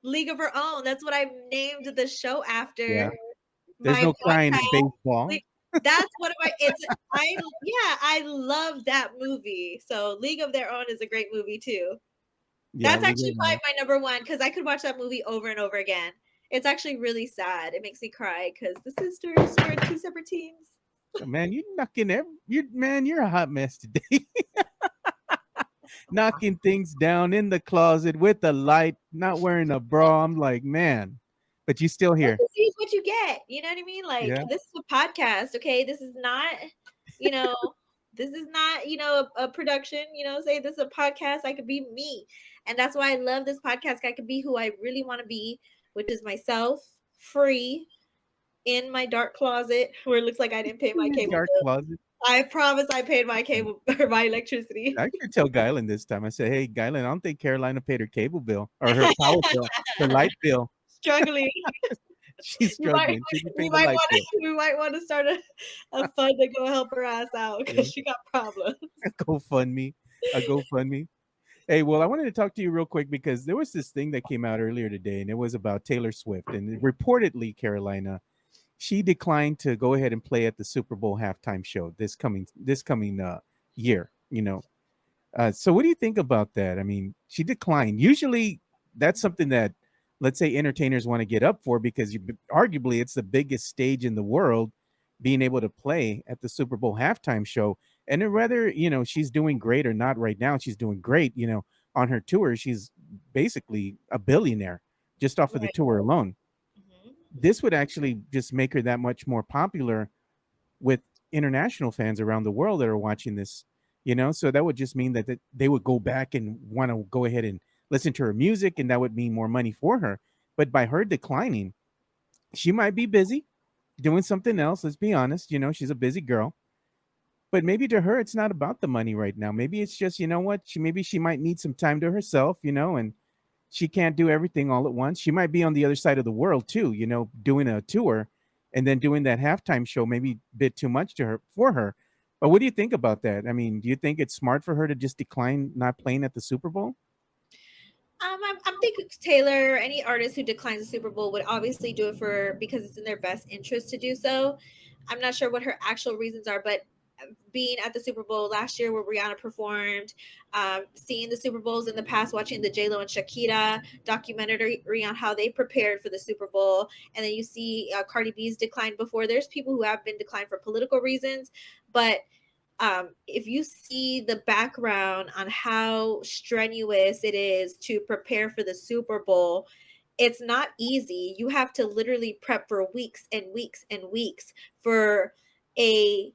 League of Our Own. That's what I named the show after. Yeah. There's no crying in baseball. That's one of my I love that movie. So League of Their Own is a great movie too. Yeah, that's actually my number one because I could watch that movie over and over again. It's actually really sad. It makes me cry because the sisters were in two separate teams. Man, you're a hot mess today. Knocking things down in the closet with a light, not wearing a bra. I'm like, man. But you still here. This is what you get. You know what I mean? Like, This is a podcast, okay? This is not, this is not, a production, say this is a podcast. I could be me. And that's why I love this podcast. I could be who I really want to be, which is myself, free, in my dark closet where it looks like I didn't pay my cable bill. Closet. I promise I paid my cable or my electricity. I could tell Guylan this time. I said, hey, Guylan, I don't think Carolina paid her cable bill or her power bill, her light bill. Struggling. She's struggling. We might want to start a fund to go help her ass out because she got problems. A GoFundMe. Hey, well, I wanted to talk to you real quick because there was this thing that came out earlier today, and it was about Taylor Swift. And reportedly, Carolina, she declined to go ahead and play at the Super Bowl halftime show this coming year. So what do you think about that? I mean, she declined. Usually, that's something that, let's say, entertainers want to get up for because arguably it's the biggest stage in the world, being able to play at the Super Bowl halftime show. And then whether she's doing great or not right now, she's doing great. On her tour, she's basically a billionaire just off of the Right. tour alone. Mhm. This would actually just make her that much more popular with international fans around the world that are watching this. So that would just mean that they would go back and want to go ahead and listen to her music, and that would mean more money for her. But by her declining, she might be busy doing something else. Let's be honest. She's a busy girl. But maybe to her, it's not about the money right now. Maybe it's just, what? She might need some time to herself, and she can't do everything all at once. She might be on the other side of the world too, doing a tour and then doing that halftime show, maybe a bit too much to her for her. But what do you think about that? I mean, do you think it's smart for her to just decline not playing at the Super Bowl? I'm thinking Taylor, any artist who declines the Super Bowl would obviously do it because it's in their best interest to do so. I'm not sure what her actual reasons are, but being at the Super Bowl last year where Rihanna performed, seeing the Super Bowls in the past, watching the J Lo and Shakira documentary on how they prepared for the Super Bowl, and then you see Cardi B's decline before. There's people who have been declined for political reasons, but if you see the background on how strenuous it is to prepare for the Super Bowl, it's not easy. You have to literally prep for weeks and weeks and weeks for a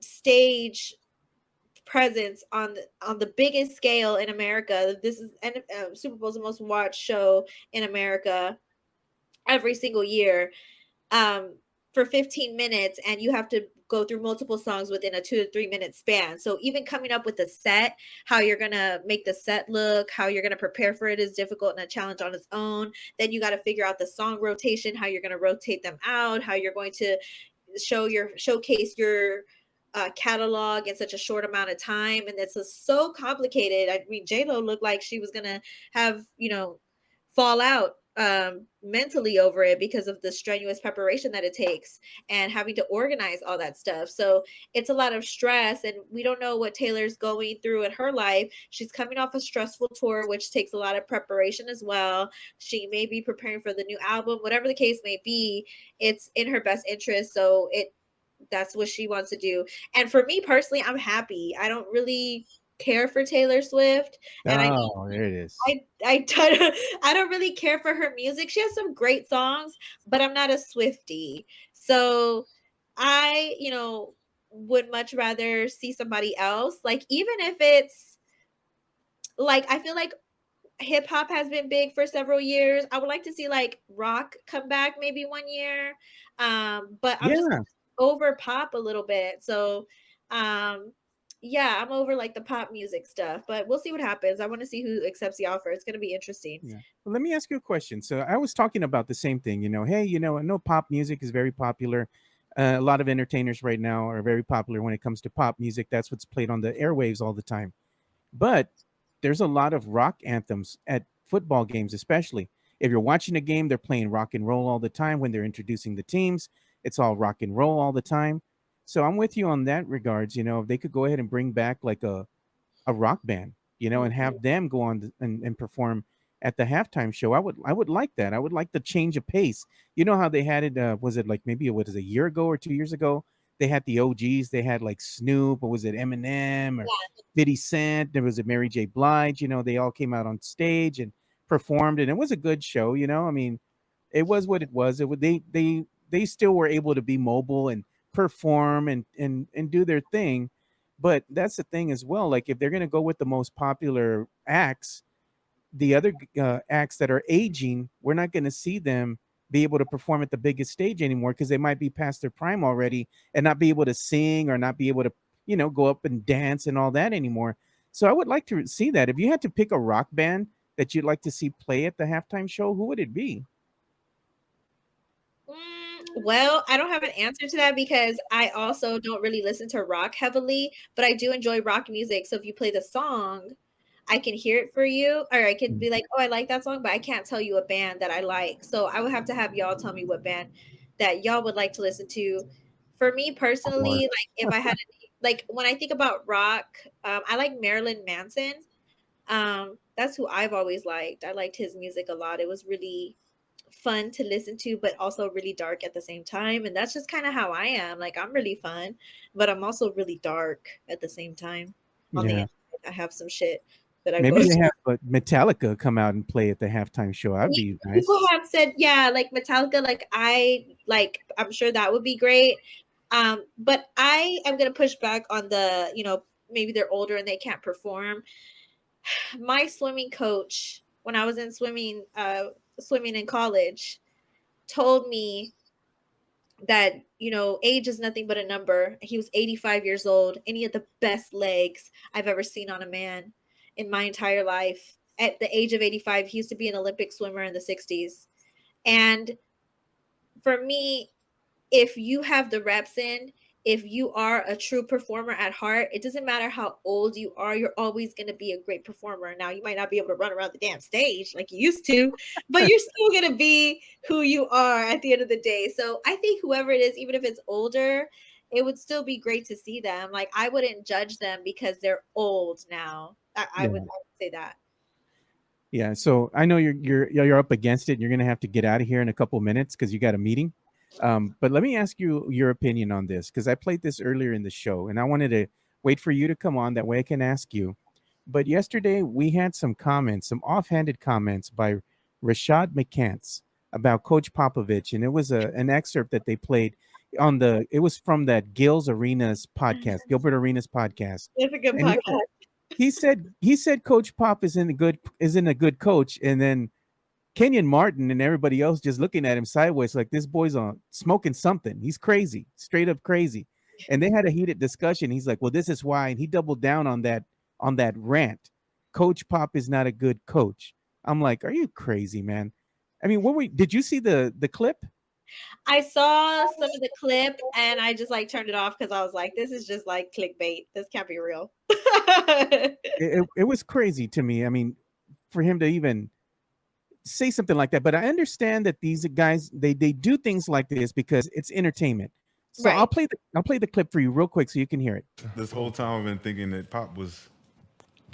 stage presence on the biggest scale in America. This is Super Bowl is the most watched show in America every single year. Um, for 15 minutes, and you have to go through multiple songs within a 2 to 3 minute span. So even coming up with a set, how you're gonna make the set look, how you're gonna prepare for it is difficult and a challenge on its own. Then you got to figure out the song rotation, how you're gonna rotate them out, how you're going to showcase your catalog in such a short amount of time, and it's so complicated. I mean, J Lo looked like she was gonna have fall out mentally over it because of the strenuous preparation that it takes and having to organize all that stuff. So it's a lot of stress, and we don't know what Taylor's going through in her life. She's coming off a stressful tour, which takes a lot of preparation as well. She may be preparing for the new album, whatever the case may be. It's in her best interest, so that's what she wants to do. And for me personally, I'm happy. I don't really care for Taylor Swift, and Oh, there it is. I don't really care for her music. She has some great songs, but I'm not a Swiftie. So I, would much rather see somebody else. Like, even if it's like, I feel like hip hop has been big for several years. I would like to see like rock come back maybe one year. But I'm just Yeah. over pop a little bit. So yeah, I'm over like the pop music stuff, but we'll see what happens. I want to see who accepts the offer. It's going to be interesting. Yeah. Well, let me ask you a question. So I was talking about the same thing. Hey, I know pop music is very popular. A lot of entertainers right now are very popular when it comes to pop music. That's what's played on the airwaves all the time. But there's a lot of rock anthems at football games, especially. If you're watching a game, they're playing rock and roll all the time. When they're introducing the teams, it's all rock and roll all the time. So I'm with you on that regards. If they could go ahead and bring back like a rock band, and Mhm. have them go on and perform at the halftime show. I would like that. I would like the change of pace. You know how they had it? Was it like maybe it was a year ago or 2 years ago? They had the OGs. They had like Snoop, or was it Eminem or 50 Cent? There was a Mary J. Blige. They all came out on stage and performed, and it was a good show. I mean, it was what it was. They still were able to be mobile and perform and do their thing. But that's the thing as well. Like if they're gonna go with the most popular acts, the other acts that are aging, we're not gonna see them be able to perform at the biggest stage anymore because they might be past their prime already and not be able to sing or not be able to, go up and dance and all that anymore. So I would like to see that. If you had to pick a rock band that you'd like to see play at the halftime show, who would it be? Well, I don't have an answer to that because I also don't really listen to rock heavily, but I do enjoy rock music. So if you play the song, I can hear it for you, or I could be like, oh, I like that song, but I can't tell you a band that I like. So I would have to have y'all tell me what band that y'all would like to listen to. For me personally, like if I had like when I think about rock, I like Marilyn Manson. That's who I've always liked. I liked his music a lot. It was really fun to listen to, but also really dark at the same time. And that's just kind of how I am. Like I'm really fun, but I'm also really dark at the same time. On the Yeah. inside, I have some shit that I go Maybe they through. have Metallica come out and play at the halftime show. That'd be nice. People have said, yeah, like Metallica, I'm sure that would be great. But I am gonna push back on the, maybe they're older and they can't perform. My swimming coach, when I was in swimming in college, told me that age is nothing but a number. He was 85 years old, and he had the best legs I've ever seen on a man in my entire life. At the age of 85, he used to be an Olympic swimmer in the 60s. And for me, if you have the reps in, if you are a true performer at heart, it doesn't matter how old you are, you're always going to be a great performer. Now, you might not be able to run around the damn stage like you used to, but you're still going to be who you are at the end of the day. So I think whoever it is, even if it's older, it would still be great to see them. Like I wouldn't judge them because they're old now. I would say that. Yeah, so I know you're up against it. And you're gonna have to get out of here in a couple minutes because you got a meeting. But let me ask you your opinion on this because I played this earlier in the show, and I wanted to wait for you to come on that way I can ask you. But yesterday we had some comments, some offhanded comments by Rashad McCants about Coach Popovich, and it was an excerpt that they played on the. It was from that Gilbert Arenas podcast, It's a good and podcast. he said Coach Pop isn't a good coach, and then Kenyon Martin and everybody else just looking at him sideways like this boy's on smoking something. He's crazy, straight up crazy. And they had a heated discussion. He's like, "Well, this is why," and he doubled down on that rant. Coach Pop is not a good coach. I'm like, "Are you crazy, man?" I mean, did you see the clip? I saw some of the clip and I just like turned it off because I was like, this is just like clickbait. This can't be real. It was crazy to me. I mean, for him to even say something like that. But I understand that these guys they do things like this because it's entertainment. So Right. I'll play the clip for you real quick so you can hear it. This whole time I've been thinking that Pop was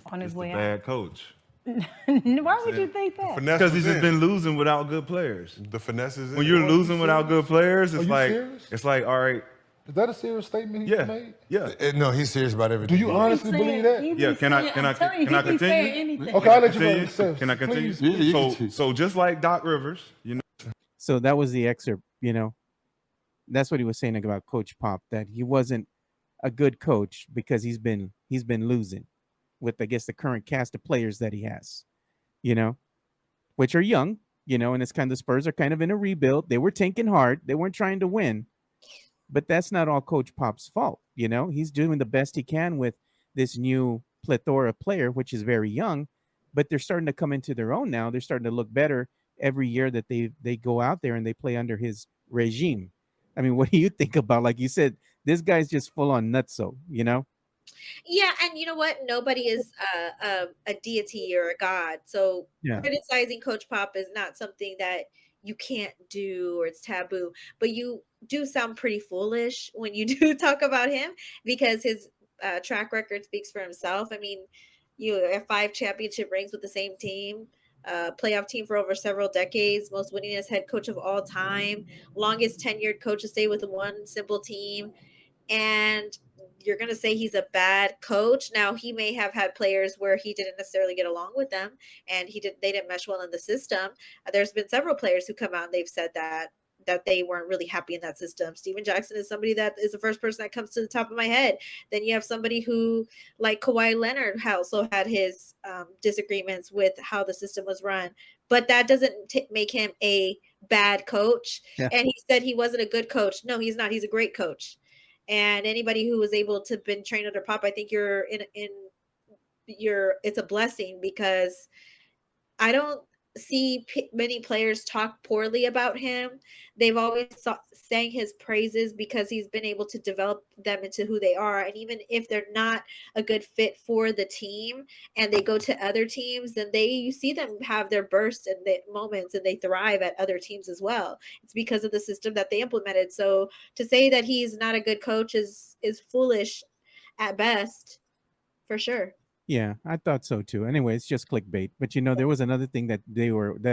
On his just a way out. bad coach Why would you think that? Finesse because was he's just in. been losing without good players. The finesse is in. When you're Are you losing without serious? good players, Are it's you like serious? all right, Is that a serious statement he yeah, made? yeah. No, he's serious about everything. Do you honestly believe that? Yeah, can I continue? Anything. Okay, I'll let you Continue? go. Can I continue? Please. Yeah, you So, continue. so just like Doc Rivers, So that was the excerpt, That's what he was saying about Coach Pop, that he wasn't a good coach because he's been losing with, I guess, the current cast of players that he has, which are young, and it's kind of the Spurs are kind of in a rebuild. They were tanking hard. They weren't trying to win. But that's not all Coach Pop's fault. He's doing the best he can with this new plethora player, which is very young, but they're starting to come into their own now. They're starting to look better every year that they go out there and they play under his regime. I mean, what do you think about, like you said, this guy's just full on nutso, Yeah, and you know what? Nobody is a deity or a god. So Yeah. criticizing Coach Pop is not something that you can't do or it's taboo. But you do sound pretty foolish when you do talk about him because his track record speaks for himself. I mean, you have 5 championship rings with the same team. Playoff team for over several decades, most winningest head coach of all time, longest tenured coach to stay with one simple team, and you're going to say he's a bad coach. Now, he may have had players where he didn't necessarily get along with them and they didn't mesh well in the system. There's been several players who come out and they've said that they weren't really happy in that system. Steven Jackson is somebody that is the first person that comes to the top of my head. Then you have somebody who, like Kawhi Leonard, also had his disagreements with how the system was run. But that doesn't make him a bad coach. Yeah. And he said he wasn't a good coach. No, he's not. He's a great coach. And anybody who was able to been trained under Pop, I think it's a blessing because I don't see many players talk poorly about him. They've always sang his praises because he's been able to develop them into who they are. And even if they're not a good fit for the team and they go to other teams, then you see them have their bursts and the moments, and they thrive at other teams as well. It's because of the system that they implemented. So to say that he's not a good coach is foolish at best, for sure. Yeah, I thought so too. Anyway, it's just clickbait. But there was another thing that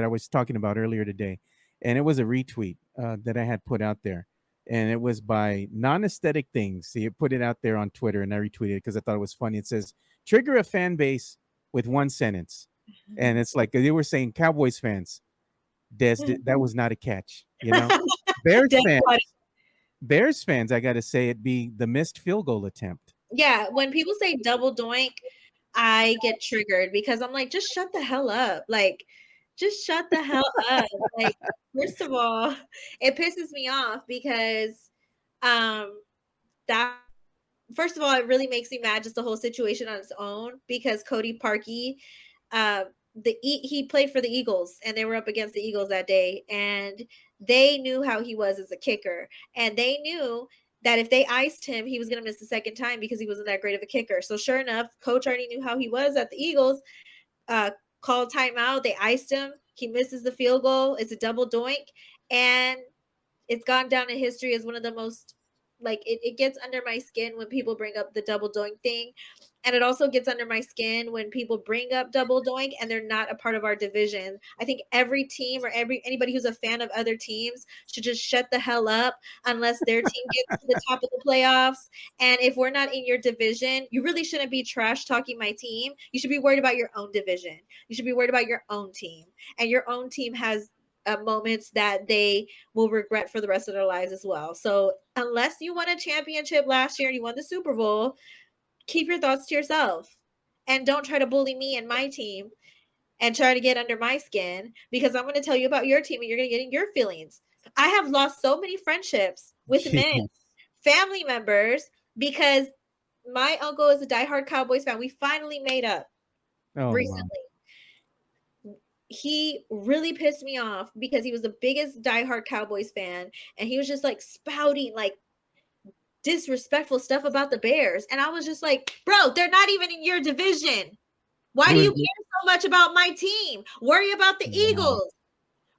I was talking about earlier today, and it was a retweet that I had put out there, and it was by non-aesthetic things. So you put it out there on Twitter, and I retweeted it because I thought it was funny. It says, "Trigger a fan base with one sentence," and it's like they were saying, "Cowboys fans, that was not a catch." Bears fans, Bears fans, I got to say, it'd be the missed field goal attempt. Yeah, when people say double doink, I get triggered because I'm like, just shut the hell up. Like, just shut the hell up. Like, first of all, it pisses me off because that first of all, it really makes me mad, just the whole situation on its own, because Cody Parkey, he played for the Eagles, and they were up against the Eagles that day, and they knew how he was as a kicker, and they knew that if they iced him, he was going to miss the second time because he wasn't that great of a kicker. So sure enough, coach already knew how he was at the Eagles, called timeout. They iced him. He misses the field goal. It's a double doink. And it's gone down in history as one of the most, like, it gets under my skin when people bring up the double doink thing. And it also gets under my skin when people bring up double doink and they're not a part of our division. I think every team or anybody who's a fan of other teams should just shut the hell up unless their team gets to the top of the playoffs. And if we're not in your division, you really shouldn't be trash talking my team. You should be worried about your own division. You should be worried about your own team. And your own team has moments that they will regret for the rest of their lives as well. So unless you won a championship last year and you won the Super Bowl, keep your thoughts to yourself and don't try to bully me and my team and try to get under my skin, because I'm going to tell you about your team and you're going to get in your feelings. I have lost so many friendships with men, family members, because my uncle is a diehard Cowboys fan. We finally made up recently. Wow. He really pissed me off because he was the biggest diehard Cowboys fan, and he was just like spouting like disrespectful stuff about the Bears. And I was just like, bro, they're not even in your division. Why do you care so much about my team? Worry about the Eagles.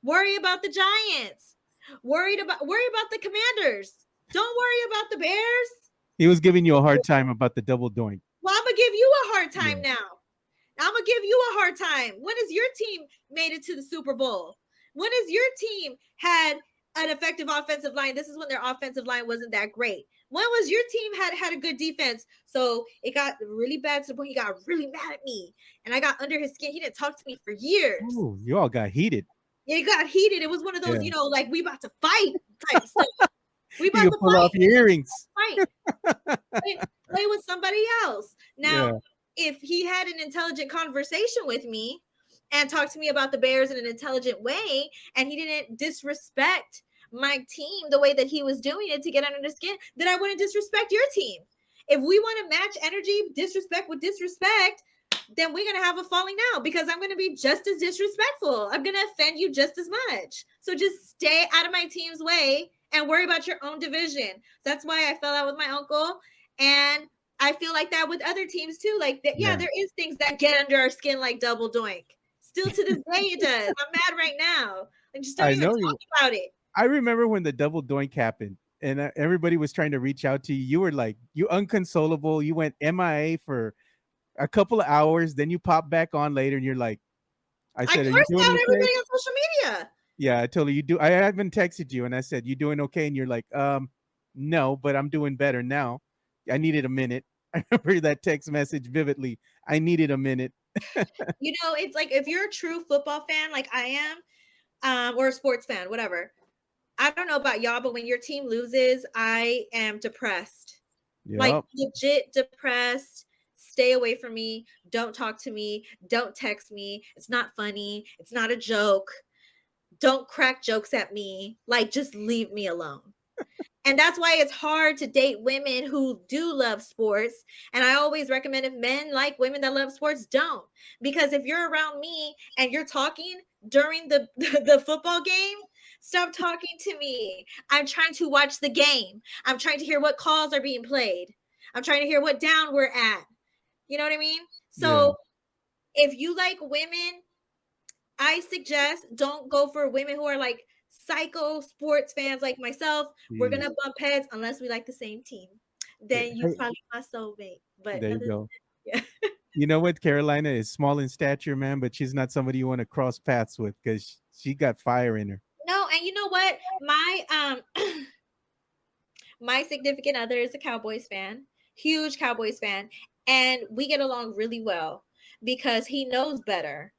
Worry about the Giants. Worry about the Commanders. Don't worry about the Bears. He was giving you a hard time about the double doink. Well, I'm gonna give you a hard time now. I'm gonna give you a hard time. When has your team made it to the Super Bowl? When has your team had an effective offensive line? This is when their offensive line wasn't that great. When was your team had a good defense? So it got really bad to the point he got really mad at me, and I got under his skin. He didn't talk to me for years. Ooh, you all got heated. Yeah, it got heated. It was one of those, like we about to fight type stuff. We about to pull off your earrings. Fight. Play with somebody else. Now, if he had an intelligent conversation with me and talked to me about the Bears in an intelligent way, and he didn't disrespect my team the way that he was doing it to get under the skin, then I wouldn't disrespect your team. If we want to match energy, disrespect with disrespect, then we're going to have a falling out, because I'm going to be just as disrespectful. I'm going to offend you just as much. So just stay out of my team's way and worry about your own division. That's why I fell out with my uncle. And I feel like that with other teams too. Like, there is things that get under our skin, like double doink. Still to this day it does. I'm mad right now. I just don't even talk about it. I remember when the double doink happened and everybody was trying to reach out to you. You were like, you unconsolable. You went MIA for a couple of hours. Then you pop back on later and you're like, I cursed out everybody on social media. Yeah, I told you do. I haven't texted you and I said, you doing okay? And you're like, no, but I'm doing better now. I needed a minute. I remember that text message vividly. I needed a minute. It's like, if you're a true football fan like I am, or a sports fan, whatever, I don't know about y'all, but when your team loses, I am depressed. Yep. Like, legit depressed. Stay away from me. Don't talk to me. Don't text me. It's not funny. It's not a joke. Don't crack jokes at me. Like, just leave me alone. And that's why it's hard to date women who do love sports. And I always recommend if men like women that love sports, don't. Because if you're around me and you're talking during the the football game, stop talking to me. I'm trying to watch the game. I'm trying to hear what calls are being played. I'm trying to hear what down we're at. You know what I mean? So if you like women, I suggest don't go for women who are like psycho sports fans like myself. We're gonna bump heads unless we like the same team. Then you probably my soulmate. But There you other go. than, yeah. You know what? Carolina is small in stature, man, but she's not somebody you want to cross paths with because she got fire in her. No, and you know what? My my significant other is a Cowboys fan, huge Cowboys fan, and we get along really well because he knows better.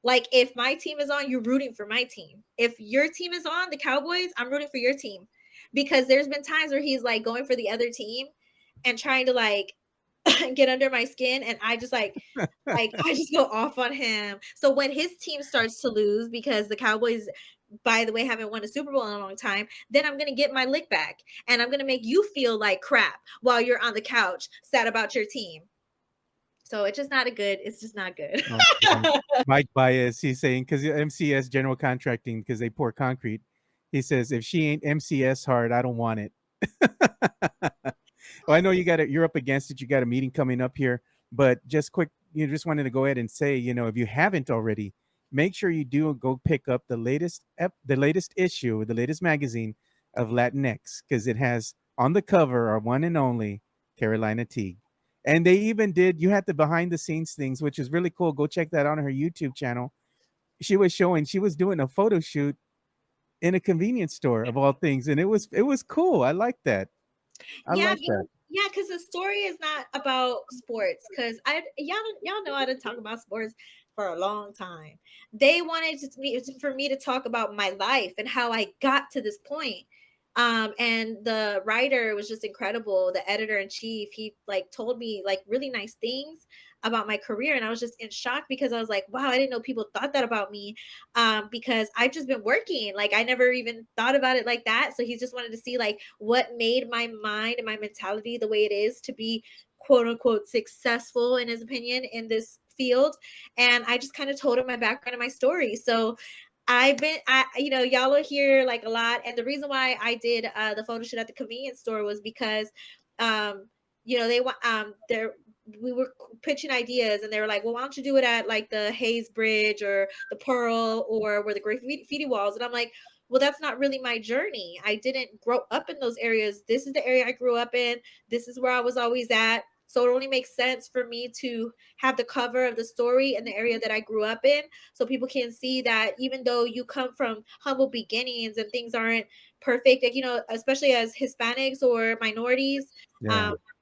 Like if my team is on, you're rooting for my team. If your team is on, the Cowboys, I'm rooting for your team. Because there's been times where he's like going for the other team and trying to like get under my skin, and I just like I just go off on him. So when his team starts to lose because the Cowboys, by the way, haven't won a Super Bowl in a long time, then I'm gonna get my lick back and I'm gonna make you feel like crap while you're on the couch sad about your team. So it's just not it's just not good. Mike Bias, he's saying because MCS General Contracting, because they pour concrete. He says if she ain't MCS hard, I don't want it. Well, I know you're up against it. You got a meeting coming up here, but just quick, just wanted to go ahead and say, if you haven't already, make sure you do go pick up the latest issue, the latest magazine of Latinx, because it has on the cover our one and only Carolina Teague. And they even you had the behind the scenes things, which is really cool. Go check that out on her YouTube channel. She was doing a photo shoot in a convenience store of all things. And it was cool. I like that. Yeah, because the story is not about sports. Because y'all know I didn't talk about sports for a long time. They wanted for me to talk about my life and how I got to this point. And the writer was just incredible. The editor-in-chief, he like told me like really nice things about my career. And I was just in shock because I was like, wow, I didn't know people thought that about me. Because I've just been working. Like I never even thought about it like that. So he just wanted to see like what made my mind and my mentality the way it is to be quote unquote successful in his opinion in this field. And I just kind of told him my background and my story. So y'all are here like a lot. And the reason why I did the photo shoot at the convenience store was because, they want, we were pitching ideas and they were like, well, why don't you do it at like the Hayes Bridge or the Pearl or where the graffiti walls? And I'm like, well, that's not really my journey. I didn't grow up in those areas. This is the area I grew up in. This is where I was always at. So it only makes sense for me to have the cover of the story in the area that I grew up in, so people can see that even though you come from humble beginnings and things aren't perfect, like, especially as Hispanics or minorities,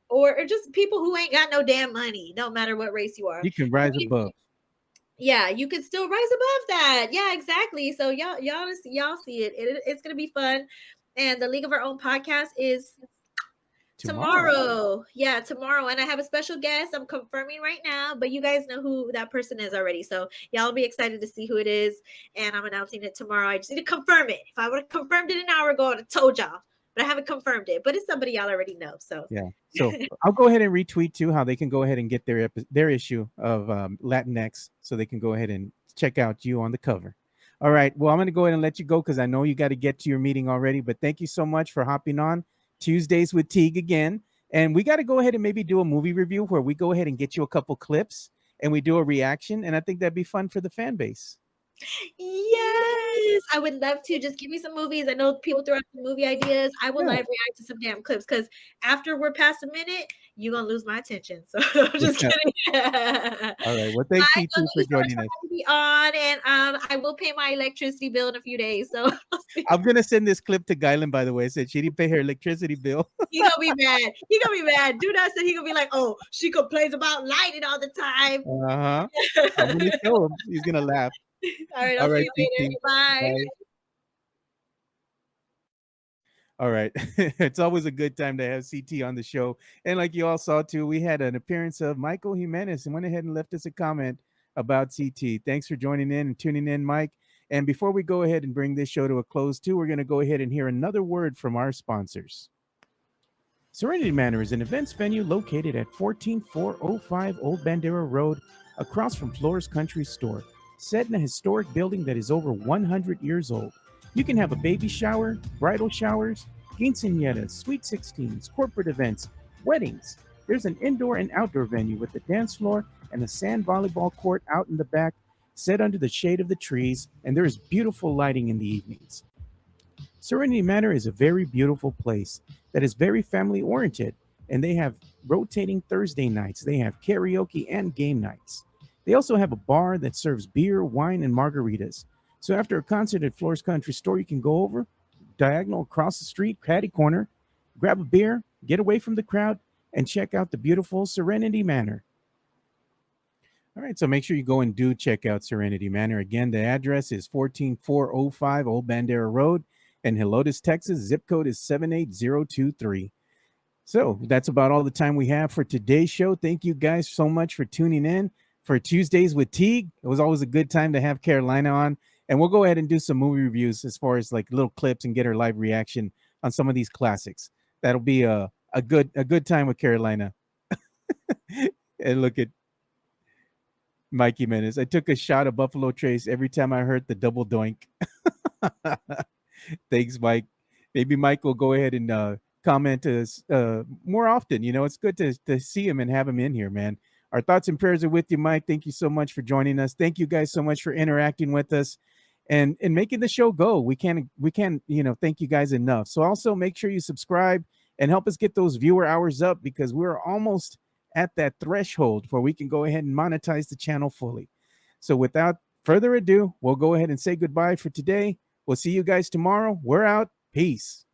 or just people who ain't got no damn money, no matter what race you are. You can rise above. Yeah, you can still rise above that. Yeah, exactly. So y'all see it. It's gonna be fun. And the League of Our Own podcast is tomorrow. Yeah, tomorrow. And I have a special guest. I'm confirming right now, but you guys know who that person is already. So y'all be excited to see who it is. And I'm announcing it tomorrow. I just need to confirm it. If I would have confirmed it an hour ago, I would have told y'all. But I haven't confirmed it. But it's somebody y'all already know. So yeah. So I'll go ahead and retweet too how they can go ahead and get their issue of Latinx, so they can go ahead and check out you on the cover. All right. Well, I'm going to go ahead and let you go because I know you got to get to your meeting already. But thank you so much for hopping on Tuesdays with Teague again. And we got to go ahead and maybe do a movie review where we go ahead and get you a couple clips and we do a reaction. And I think that'd be fun for the fan base. Yes, I would love to. Just give me some movies. I know people throw out some movie ideas. I will live react to some damn clips because after we're past a minute, you're gonna lose my attention. So I'm just kidding. All right. Well, thanks CT for joining us. On and I will pay my electricity bill in a few days. So I'm gonna send this clip to Guylan, by the way. Said she didn't pay her electricity bill. He gonna be mad. He gonna be mad. Do not say he gonna be like, oh, she complains about lighting all the time. I'm gonna show him. He's gonna laugh. All right, I'll see you later. Bye. All right. It's always a good time to have CT on the show. And like you all saw too, we had an appearance of Michael Jimenez and went ahead and left us a comment about CT. Thanks for joining in and tuning in, Mike. And before we go ahead and bring this show to a close, too, we're going to go ahead and hear another word from our sponsors. Serenity Manor is an events venue located at 14405 Old Bandera Road, across from Flora's Country Store, set in a historic building that is over 100 years old. You can have a baby shower, bridal showers, quinceañeras, sweet 16s, corporate events, weddings. There's an indoor and outdoor venue with a dance floor and a sand volleyball court out in the back, set under the shade of the trees, and there is beautiful lighting in the evenings. Serenity Manor is a very beautiful place that is very family oriented, and they have rotating Thursday nights. They have karaoke and game nights. They also have a bar that serves beer, wine, and margaritas. So after a concert at Flora's Country Store, you can go over diagonal across the street, catty corner, grab a beer, get away from the crowd, and check out the beautiful Serenity Manor. All right, so make sure you go and do check out Serenity Manor. Again, the address is 14405 Old Bandera Road, and Helotes, Texas. Zip code is 78023. So that's about all the time we have for today's show. Thank you guys so much for tuning in for Tuesdays with Teague. It was always a good time to have Carolina on. And we'll go ahead and do some movie reviews as far as like little clips and get her live reaction on some of these classics. That'll be a good time with Carolina. And look at Mikey Menace. I took a shot of Buffalo Trace every time I heard the double doink. Thanks, Mike. Maybe Mike will go ahead and comment to us more often. You know, it's good to see him and have him in here, man. Our thoughts and prayers are with you, Mike. Thank you so much for joining us. Thank you guys so much for interacting with us and making the show go. We can't, thank you guys enough. So also make sure you subscribe and help us get those viewer hours up, because we're almost at that threshold where we can go ahead and monetize the channel fully. So without further ado, we'll go ahead and say goodbye for today. We'll see you guys tomorrow. We're out. Peace.